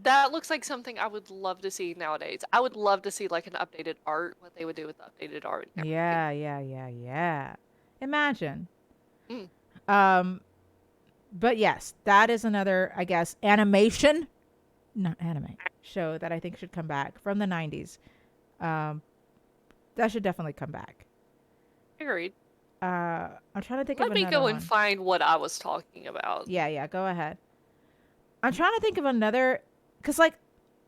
that looks like something I would love to see nowadays. I would love to see like an updated art, what they would do with updated art and everything. Yeah. Imagine. Mm. Um, but yes, that is another, I guess, animation, not anime, show that I think should come back from the 90s. Um, that should definitely come back. Agreed. I'm trying to think of Let me another go and one. find what I was talking about. Yeah, go ahead. I'm trying to think of another, because like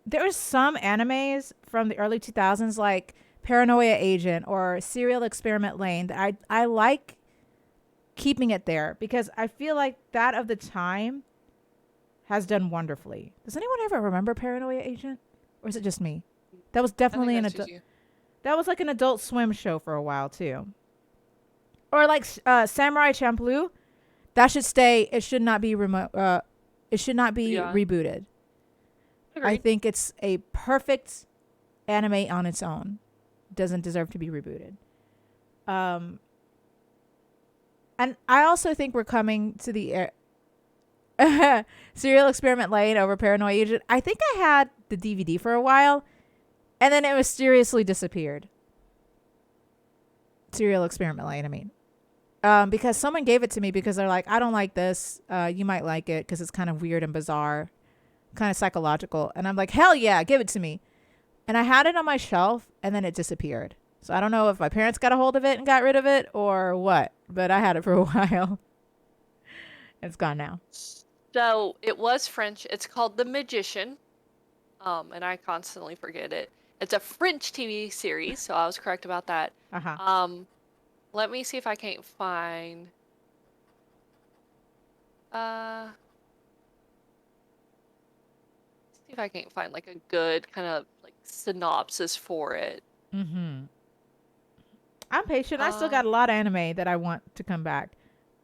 there was some animes from the early 2000s, like Paranoia Agent or Serial Experiment Lane, that I like keeping it there because I feel like that of the time has done wonderfully. Does anyone ever remember Paranoia Agent, or is it just me? That was I think definitely an that's just adult. you. That was like an Adult Swim show for a while too. Or like Samurai Champloo, that should stay. It should not be remote. It should not be Yeah. rebooted. I Agreed. think it's a perfect anime on its own. Doesn't deserve to be rebooted. Um, and I also think we're coming to the Serial Experiment Lane over Paranoia Agent. I think I had the DVD for a while, and then it mysteriously disappeared. Serial Experiment Lane, I mean. Because someone gave it to me because they're like, I don't like this. You might like it because it's kind of weird and bizarre, kind of psychological. And I'm like, hell yeah, give it to me. And I had it on my shelf and then it disappeared. So I don't know if my parents got a hold of it and got rid of it or what, but I had it for a while. It's gone now. So it was French. It's called The Magician. And I constantly forget it. It's a French TV series, so I was correct about that. Uh huh. Let me see if I can't find. See if I can't find like a good kind of like synopsis for it. Mm-hmm. I'm patient. I still Uh, got a lot of anime that I want to come back.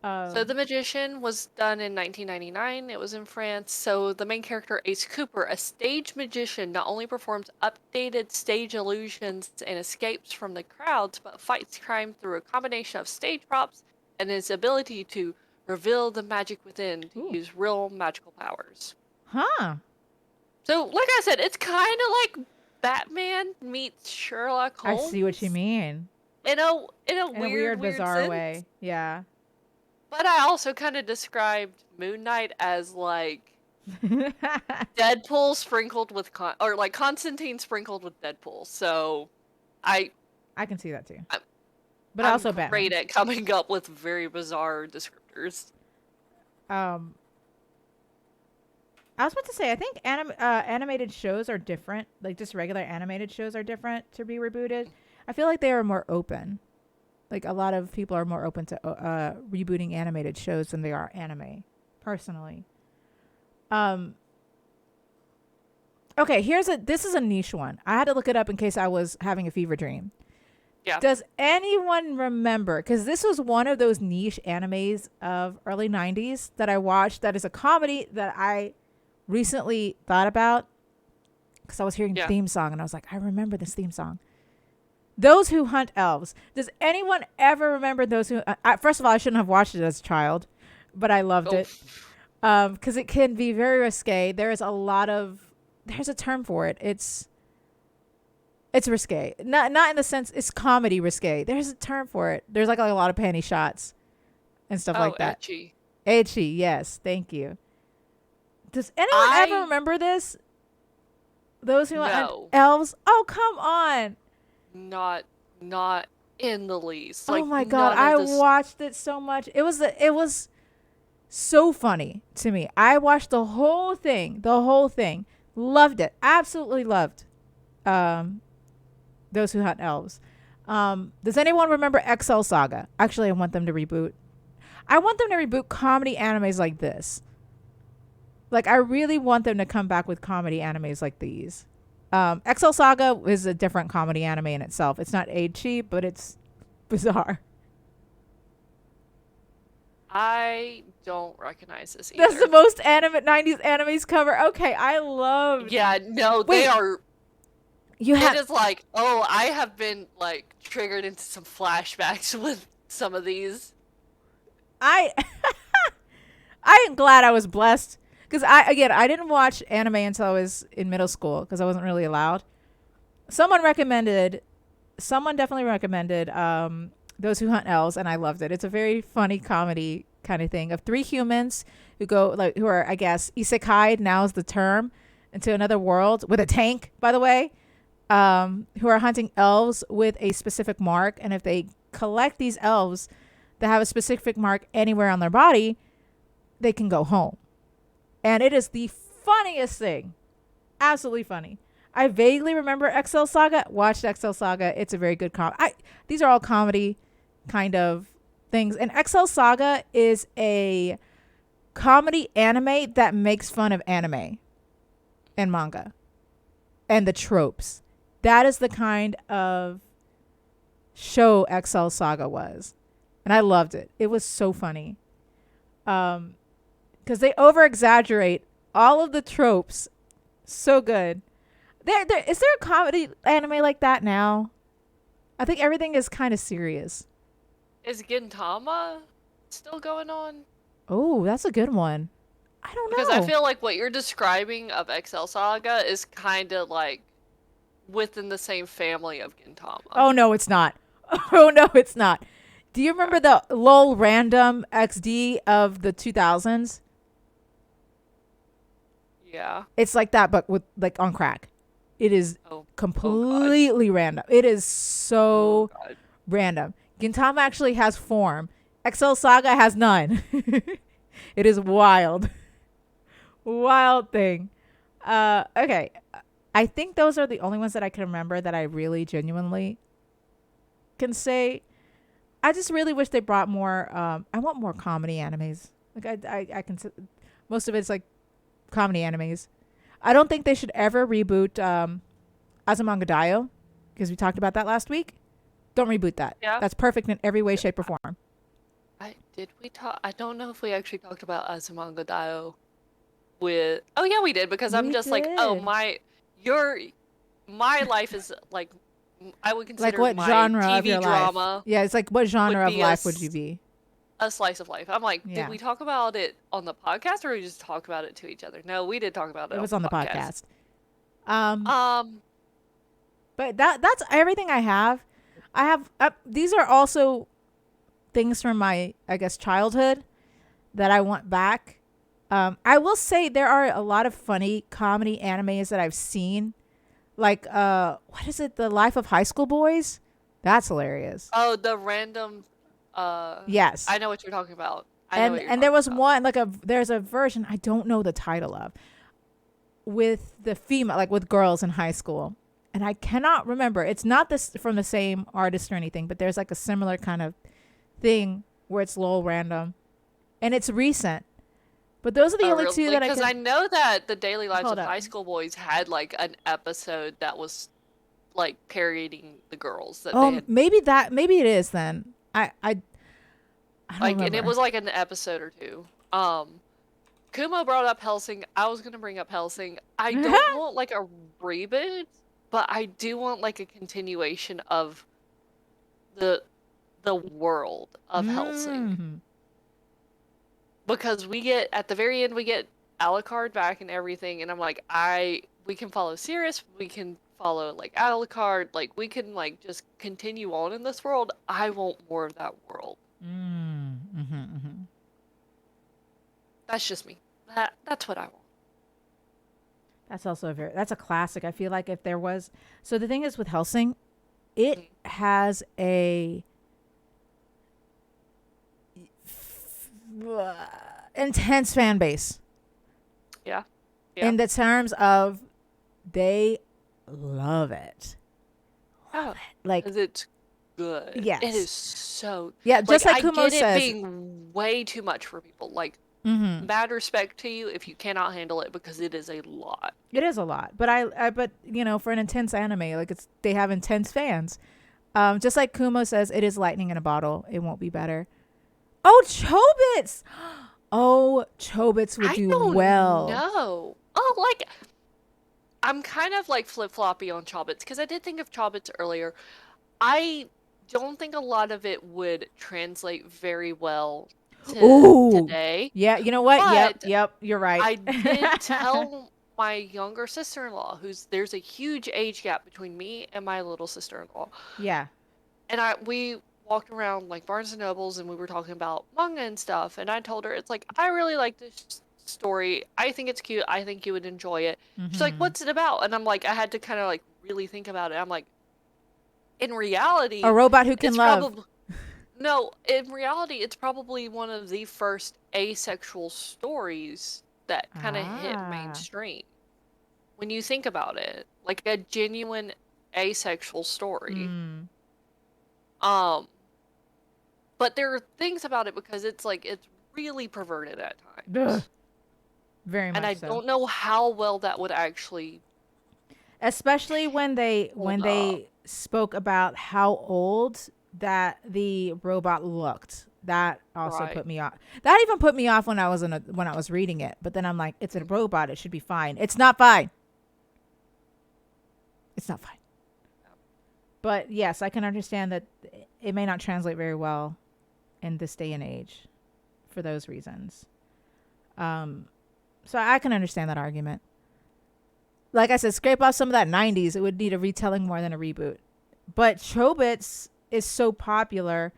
so The Magician was done in 1999. It was in France. So the main character, Ace Cooper, a stage magician, not only performs updated stage illusions and escapes from the crowds, but fights crime through a combination of stage props and his ability to reveal the magic within to Ooh. use real magical powers. Huh. So, like I said, it's kind of like Batman meets Sherlock I Holmes see what you mean. in a In a weird bizarre sense. way. Yeah. But I also kind of described Moon Knight as like Deadpool sprinkled with or like Constantine sprinkled with Deadpool. So I I can see that too. I'm, But I'm also Batman. great at coming up with very bizarre descriptors. Um, I was about to say, I think animated shows are different. Like just regular animated shows are different to be rebooted. I feel like they are more open. Like a lot of people are more open to rebooting animated shows than they are anime. Personally. Um. Okay, this is a niche one. I had to look it up in case I was having a fever dream. Yeah. Does anyone remember? Because this was one of those niche animes of early 90s that I watched that is a comedy that I recently thought about because I was hearing the Yeah. theme song and I was like, I remember this theme song. Those Who Hunt Elves. Does anyone ever remember Those Who... first of all, I shouldn't have watched it as a child, but I loved Oh, it because it can be very risque. There's a term for it. It's risque. Not in the sense it's comedy risque. There's a term for it. There's like a lot of panty shots and stuff like that. Etchy. Ecchi, yes, thank you. Does anyone ever remember this? Those Who Hunt No. Elves? Oh, come on. Not in the least. Oh Like my god, none I of this. watched it so much. It was so funny to me. I watched the whole thing. Loved it. Absolutely loved. Those Who Hunt Elves. Does anyone remember XL Saga? Actually, I want them to reboot. I want them to reboot comedy animes like this. Like I really want them to come back with comedy animes like these. XL Saga is a different comedy anime in itself. It's not age but it's bizarre. I don't recognize this either. That's the most anime 90s animes cover. Okay, I love. Yeah, no, Wait, they are. You It have. is like, oh, I have been like triggered into some flashbacks with some of these. I I am glad I was blessed because I didn't watch anime until I was in middle school because I wasn't really allowed. Someone recommended. Someone definitely recommended Those Who Hunt Elves, and I loved it. It's a very funny comedy kind of thing of three humans who are, I guess, isekai, now is the term, into another world with a tank, by the way, who are hunting elves with a specific mark. And if they collect these elves that have a specific mark anywhere on their body, they can go home. And it is the funniest thing. Absolutely funny. I vaguely remember XL Saga. Watched XL Saga. It's a very good these are all comedy kind of things. And XL Saga is a comedy anime that makes fun of anime and manga and the tropes. That is the kind of show XL Saga was. And I loved it. It was so funny. Because they over exaggerate all of the tropes so good. Is there a comedy anime like that now? I think everything is kind of serious. Is Gintama still going on? Oh, that's a good one. I don't know. Because I feel like what you're describing of XL Saga is kind of like within the same family of Gintama. Oh, no, it's not. Oh, no, it's not. Do you remember the LOL Random XD of the 2000s? Yeah. It's like that, but with like on crack. It is completely random. It is so random. Gintama actually has form. XL Saga has none. It is wild. Wild thing. Okay. I think those are the only ones that I can remember that I really genuinely can say. I just really wish they brought more. I want more comedy animes. Like I can. Most of it's like comedy animes. I don't think they should ever reboot Azumanga Daioh because we talked about that last week. Don't reboot that. Yeah. That's perfect in every way, shape, or form. Did we talk? I don't know if we actually talked about Azumanga Daioh with. Oh yeah, we did because I'm just like, oh my life is like, I would consider like what my genre TV of your drama. life? Yeah, it's like what genre of life would you be? A slice of life. I'm like, Yeah. did we talk about it on the podcast or we just talk about it to each other? No, we did talk about it. It was on the podcast. But that's everything I have. I have these are also things from my, I guess, childhood that I want back. I will say there are a lot of funny comedy animes that I've seen. Like what is it? The Life of High School Boys? That's hilarious. Oh, the random yes. I know what you're talking about. And there was one there's a version I don't know the title of with the female, like with girls in high school. And I cannot remember. It's not this from the same artist or anything, but there's like a similar kind of thing where it's LOL random. And it's recent. But those are the only two that because I know that the Daily Lives of High School Boys had like an episode that was like parodying the girls that they had. maybe it is then. I don't like remember. And it was like an episode or two. Kumo brought up Hellsing. I was gonna bring up Hellsing. I don't want like a reboot, but I do want like a continuation of the world of Hellsing. Because we get at the very end we get Alucard back and everything, and I'm like, we can follow Sirius, we can follow like Alucard, like we can like just continue on in this world. I want more of that world. That's just me. That's what I want. That's also that's a classic. I feel like if there was, so the thing is with Hellsing, it has a intense fan base. Yeah. In the terms of they love it. Like, it's good. Yes. It is so. Yeah, just like I Kumo get says, it being way too much for people. Like, Mm-hmm. Mad respect to you if you cannot handle it, because it is a lot. It is a lot, but but you know, for an intense anime, like they have intense fans. Just like Kumo says, it is lightning in a bottle. It won't be better. Oh, Chobits! Oh, Chobits would I do don't well. know. Oh, like, I'm kind of like flip-floppy on Chobits, because I did think of Chobits earlier. I don't think a lot of it would translate very well to Ooh, today, yeah. You know what? Yep, but yep. You're right. I did tell my younger sister-in-law, there's a huge age gap between me and my little sister-in-law, Yeah. and we walked around like Barnes and Nobles, and we were talking about manga and stuff, and I told her, it's like, I really like this story. I think it's cute. I think you would enjoy it. She's like, Mm-hmm. what's it about? And I'm like, I had to kind of like really think about it. I'm like, in reality, A robot who can it's love. probably no, in reality, it's probably one of the first asexual stories that kind of hit Ah. mainstream. When you think about it, like a genuine asexual story. Mm. Um, but there are things about it, because it's like it's really perverted at Ugh. times. Very And I much so. don't know how well that would actually Especially when hold up. they spoke about how old that the robot looked. That also Right. put me off. That even put me off when I was when I was reading it. But then I'm like, it's a robot. It should be fine. It's not fine. It's not fine. But yes, I can understand that it may not translate very well in this day and age for those reasons. Um, so I can understand that argument. Like I said, scrape off some of that 90s. It would need a retelling more than a reboot. But Chobits is so popular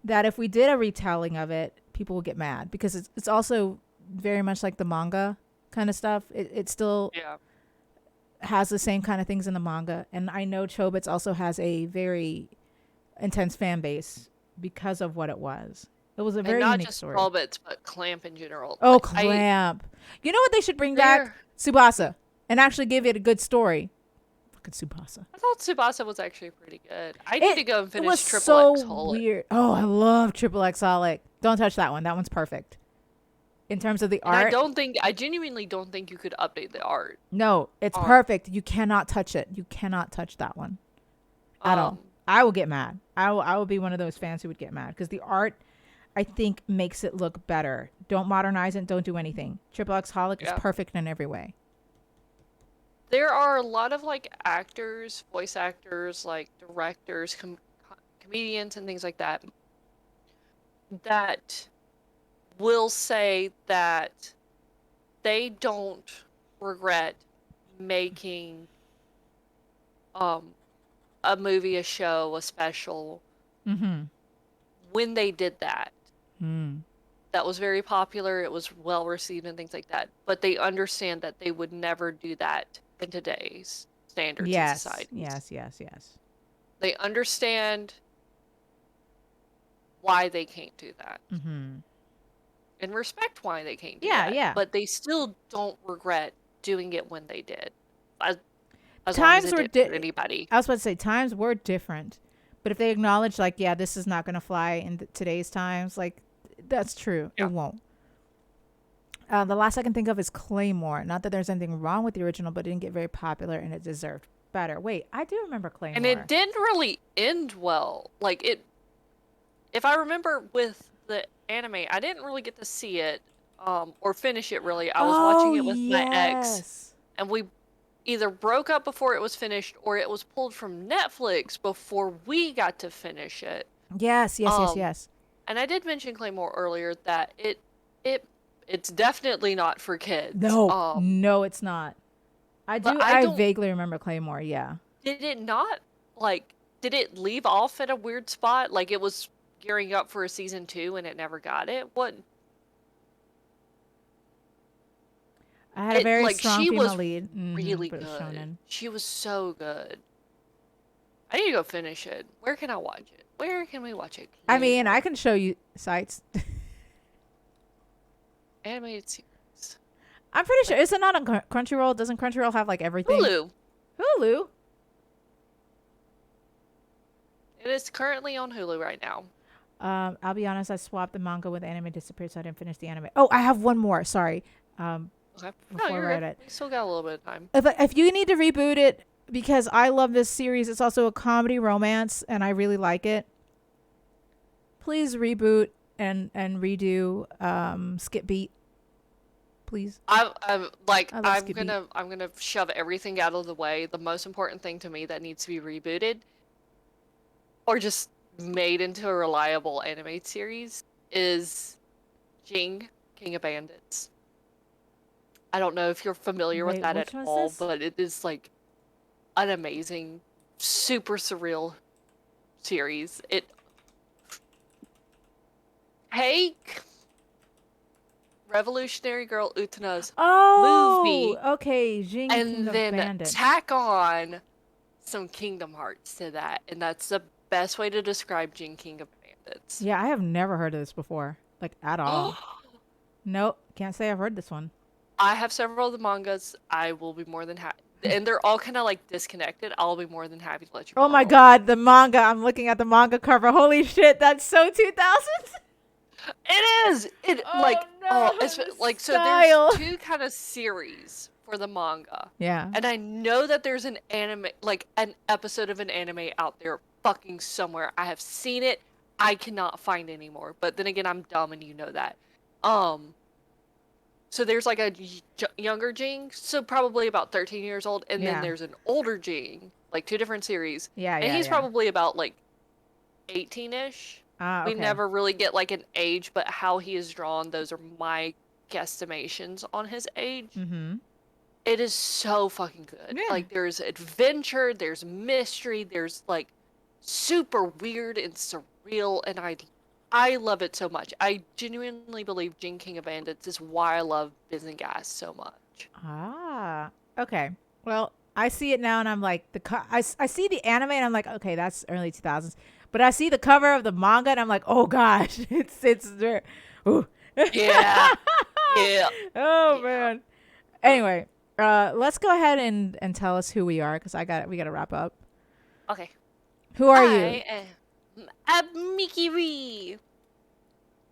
that if we did a retelling of it, people would get mad because it's also very much like the manga kind of stuff. It still Yeah. has the same kind of things in the manga. And I know Chobits also has a very intense fan base because of what it was. It was a And very not unique just story. Callbits, but Clamp in general. Oh, Like, I Clamp. You know what they should bring back? there Tsubasa. And actually give it a good story. Fucking Tsubasa. I thought Tsubasa was actually pretty good. I need to It go and it was finish Triple so X Holic. weird. Oh, I love Triple X Holic. Don't touch that one. That one's perfect. In terms of the And art, I genuinely don't think you could update the art no, it's on perfect. You cannot touch it. You cannot touch that one at all. um I will get mad. I will be one of those fans who would get mad because the art, I think, makes it look better. Don't modernize it. Don't do anything. Triple X Holic is yeah. perfect in every way. There are a lot of like actors, voice actors, like directors, comedians and things like that that will say that they don't regret making um a movie, a show, a special Mm-hmm. when they did that. Mm. That was very popular, it was well received and things like that. But they understand that they would never do that in today's standards and Yes. societies. Yes. Yes. Yes. They understand why they can't do that Mm-hmm. and respect why they can't do Yeah. that. Yeah. But they still don't regret doing it when they did. As, as long as Times it were didn't hurt anybody. I was about to say times were different, but if they acknowledge like, yeah, this is not going to fly in today's times, like that's true. Yeah. It won't. The last I can think of is Claymore. Not that there's anything wrong with the original, but it didn't get very popular and it deserved better. Wait, I do remember Claymore. And it didn't really end well. Like it, if I remember with the anime, I didn't really get to see it or finish it really. I was watching it with my ex, and we either broke up before it was finished or it was pulled from Netflix before we got to finish it. Yes. Yes. Yes. Um, Yes. And I did mention Claymore earlier that it's definitely not for kids. No. No, it's not. But I vaguely remember Claymore. Yeah. did it not like did it leave off at a weird spot? Like it was gearing up for a season 2 and it never got it? What? I had a very Like strong she female was lead. really But it was good. shonen. She was so good. I need to go finish it. Where can I watch it? Where can we watch it? I mean, I can show you sites. Animated series. I'm pretty sure. Is it not on Crunchyroll? Doesn't Crunchyroll have like everything? Hulu. Hulu. It is currently on Hulu right now. I'll be honest. I swapped the manga with the anime disappeared, so I didn't finish the anime. Oh, I have one more. Sorry. Okay. No, Before I you're read good. it, We still got a little bit of time. if you need to reboot it because I love this series, it's also a comedy romance, and I really like it. Please reboot and redo Skip Beat, please. I'm like I love Skip Beat. I'm gonna shove everything out of the way. The most important thing to me that needs to be rebooted or just made into a reliable animated series is Jing, King of Bandits. I don't know if you're familiar with Wait, that which at one is all, this? but it is like an amazing, super surreal series. It take Revolutionary Girl Utana's Oh, movie okay. Jing, King and of then Bandits. tack on some Kingdom Hearts to that, and that's the best way to describe Jing King of Bandits. Yeah, I have never heard of this before, like at all. Nope, can't say I've heard this one. I have several of the mangas. I will be more than happy, and they're all kind of like disconnected. I'll be more than happy to let you Oh my borrow. god, the manga. I'm looking at the manga cover. Holy shit, that's so 2000s. It is. It Oh like no, it's the like so. style. There's two kind of series for the manga, Yeah. and I know that there's an anime, like an episode of an anime out there fucking somewhere. I have seen it. I cannot find anymore. But then again, I'm dumb, and you know that. Um. So there's like a younger Jing, so probably about 13 years old, and then Yeah. there's an older Jing, like two different series, Yeah, and yeah, he's yeah. probably about like 18-ish. Ah, We okay. never really get like an age, but how he is drawn, those are my guesstimations on his age. Mm-hmm. It is so fucking good. Yeah. Like there's adventure, there's mystery, there's like super weird and surreal, and I love it so much. I genuinely believe Jin King of Bandits is why I love Bizengas so much. Ah, okay. Well, I see it now, and I'm like, I see the anime, and I'm like, okay, that's early 2000s. But I see the cover of the manga, and I'm like, oh gosh, it's there. Ooh. Yeah. Yeah. Oh Yeah. man. Anyway, let's go ahead and tell us who we are, because we got to wrap up. Okay. Who are you? I am Mickey Ree.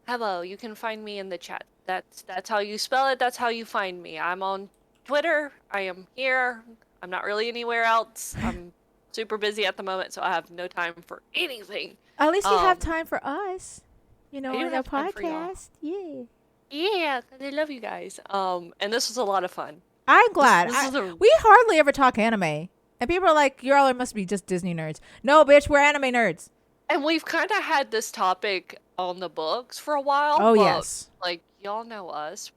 Hello, you can find me in the chat. That's how you spell it. That's how you find me. I'm on Twitter. I am here. I'm not really anywhere else. I'm super busy at the moment, so I have no time for anything. At least you have Um, time for us. You know, I do on the have time for y'all. podcast. Yeah. Yeah, 'cause I love you guys. And this was a lot of fun. I'm glad. This is a We hardly ever talk anime. And people are like, you all must be just Disney nerds. No, bitch, we're anime nerds. and we've kind of had this topic on the books for a while. Oh, but, yes. like y'all know us.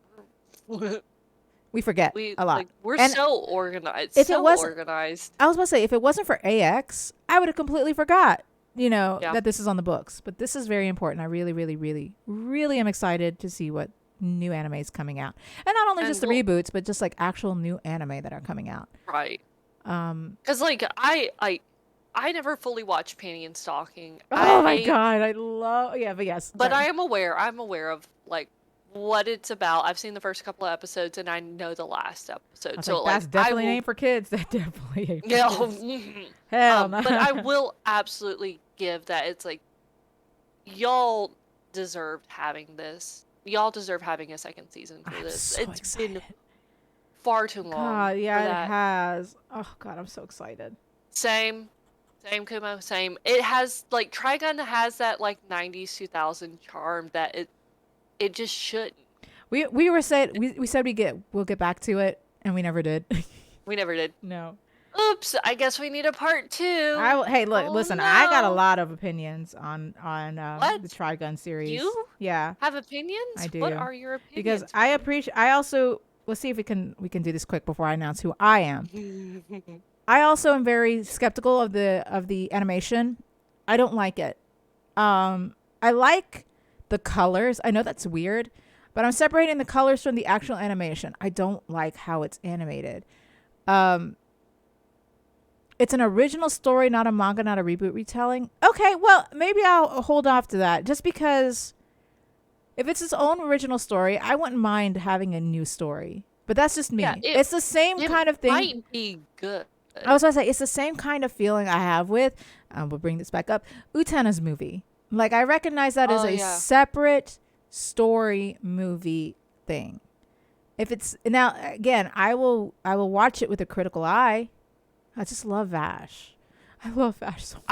We forget We a lot. like we're And so organized. if it So wasn't- organized. I was about to say, if it wasn't for AX, I would have completely forgot, Yeah. that this is on the books. But this is very important. I really, really, really, really am excited to see what new anime is coming out. And not only And just the we'll- reboots, but just like actual new anime that are coming out. Right. Um, Because like I never fully watched Panty and Stalking. oh my God. I love, yeah, but yes. But sorry. I'm aware of like what it's about. I've seen the first couple of episodes and I know the last episode. I was So like, that's definitely I will, ain't for kids. That definitely ain't for yeah, kids. Hell no. but I will absolutely give that it's like y'all deserved having this. Y'all deserve having a second season for I'm this. so It's excited. been far too long. God, for yeah, it that. has. Oh God, I'm so excited. Same Kumo, same. It has like Trigun has that like 90s 2000 charm that it just shouldn't. We said we'll get back to it, and we never did. We never did. No. Oops, I guess we need a part 2. Hey, look, Oh, listen. I got a no. lot of opinions on What? the Trigun series. You? Yeah, Have opinions? I do. What are your because opinions? I appreciate. I also, let's see if we can do this quick before I announce who I am. I also am very skeptical of the animation. I don't like it. I like the colors. I know that's weird, but I'm separating the colors from the actual animation. I don't like how it's animated. It's an original story, not a manga, not a reboot retelling. Okay, well, maybe I'll hold off to that just because if it's its own original story, I wouldn't mind having a new story. But that's just me. Yeah, it's the same It kind of thing. might be good. I was going to say, it's the same kind of feeling I have with, we'll bring this back up, Utana's movie. Like, I recognize that as Oh a yeah. separate story movie thing. If it's now again, I will watch it with a critical eye. I just love Vash. I love Vash so much.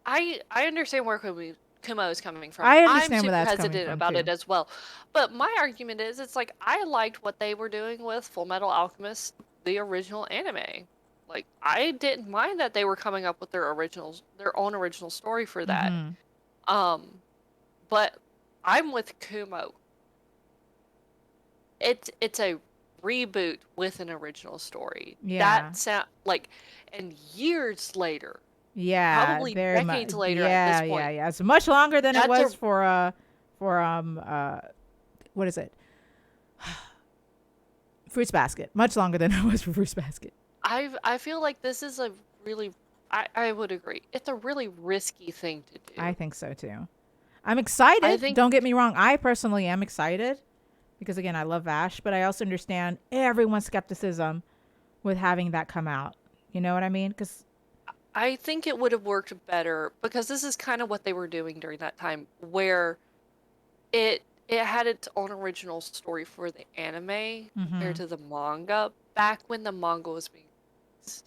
I understand where Kumo is coming from. I I'm understand where super that's coming hesitant from about it too. as well. But my argument is it's like I liked what they were doing with Full Metal Alchemist, the original anime. Like I didn't mind that they were coming up with their own original story for that. Mm-hmm. Um, but I'm with Kumo. It's a reboot with an original story. Yeah. That sound like, and years later, Yeah, probably very much. decades later at this Yeah, yeah, point, yeah. It's much longer than it that's was a for what is it? Fruits Basket. Much longer than it was for Fruits Basket. I feel like this is a really I would agree. It's a really risky thing to I do. think so too. I'm I excited. think Don't get me wrong. I personally am excited because again, I love Vash, but I also understand everyone's skepticism with having that come out. You know what I mean? Because I think it would have worked better because this is kind of what they were doing during that time where it had its own original story for the anime compared mm-hmm. to the manga back when the manga was being released.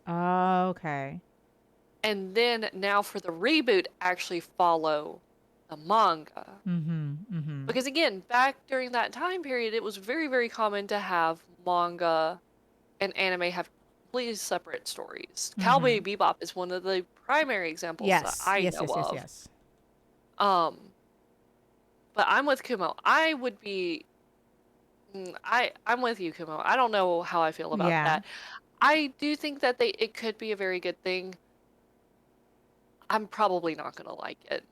Oh, okay. And then now for the reboot actually follow the manga. Mm-hmm. Mm-hmm. Because again, back during that time period, it was very, very common to have manga and anime have completely separate stories. Mm-hmm. Cowboy Bebop is one of the primary examples that Yes. I Yes. know Yes. Yes. of. Yes. Um, but I'm with Kumo. I would be I'm with you, Kumo. I don't know how I feel about Yeah. that. I do think that it could be a very good thing. I'm probably not gonna like it.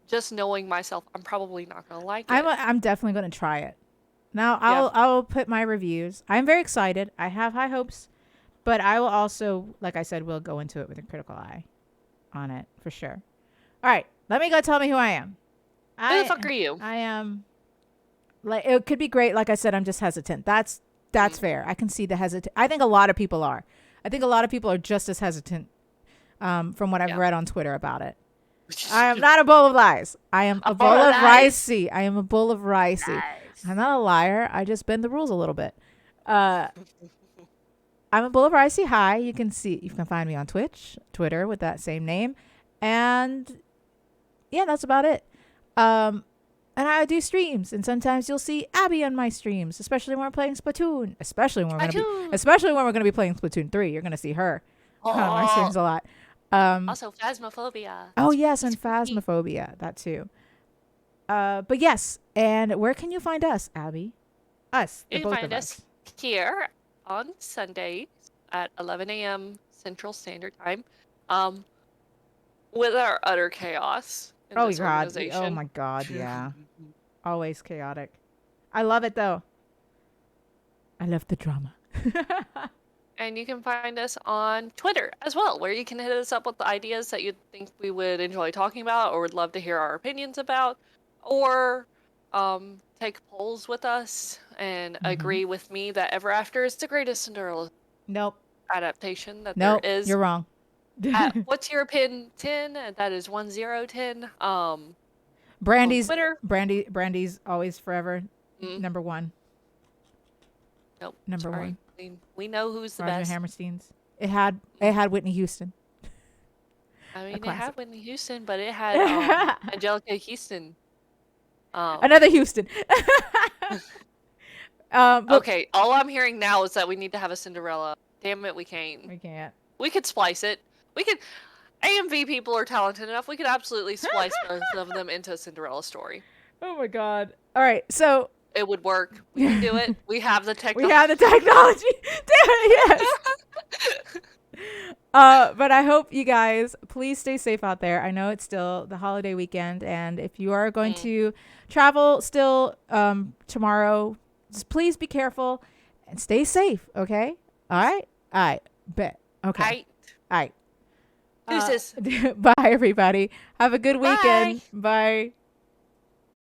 Just knowing myself, I'm probably not gonna like it. I'm definitely going to try it. Now Yeah. I'll put my reviews. I'm very excited. I have high hopes, but I will also, like I said, will go into it with a critical eye on it for sure. All right, let me go tell me who I am. Who the fuck I are you? I am like it could be great. Like I said, I'm just hesitant. That's Mm. fair. I can see the hesitant. I think a lot of people are. I think a lot of people are just as hesitant from what I've Yeah. read on Twitter about it. I am not a bowl of lies. I am a bowl of rice. I am a bowl of rice. Nice. I'm not a liar. I just bend the rules a little bit. Uh, I'm a bowl of ricey. Hi, you can find me on Twitter with that same name, and yeah, that's about it. And I do streams, and sometimes you'll see Abby on my streams, especially when we're playing Splatoon. Especially when we're gonna be playing Splatoon 3. You're gonna see her on my Oh, streams a lot. Um, also Phasmophobia. oh Spooky, yes, and spooky. Phasmophobia, that too. But yes, and where can you find us, Abby? Us, the You can both find of us us. here on Sundays at 11 a.m. Central Standard Time, um, with our utter chaos in Oh this God! Oh organization. my God! Yeah, always chaotic. I love it though. I love the drama. And you can find us on Twitter as well, where you can hit us up with the ideas that you think we would enjoy talking about or would love to hear our opinions about, or take polls with us and Mm-hmm. agree with me that Ever After is the greatest Cinderella Nope. adaptation that there Nope. is. You're wrong. At What's Your Opinion 10? That is 1010. On Brandy's Twitter. Brandy's always forever Mm, number one. nope, Number sorry. one. We know who's the Roger best. Hammerstein's. It had Whitney Houston. I A mean, it classic. had Whitney Houston, but it had Angelica Houston. Another Houston. But Okay, all I'm hearing now is that we need to have a Cinderella. Damn it, we can't. we can't. We could splice it. We could. AMV people are talented enough. We could absolutely splice both of them into a Cinderella story. Oh my God. All right. So It would work. We can do it. We have the we technology. have the technology. Damn it, yes. But I hope you guys please stay safe out there. I know it's still the holiday weekend, and if you are going to travel still tomorrow, just please be careful and stay safe. Okay. All right. All right. Bet. Okay. All right. Who's this? Bye, everybody. Have a good Bye. weekend. Bye.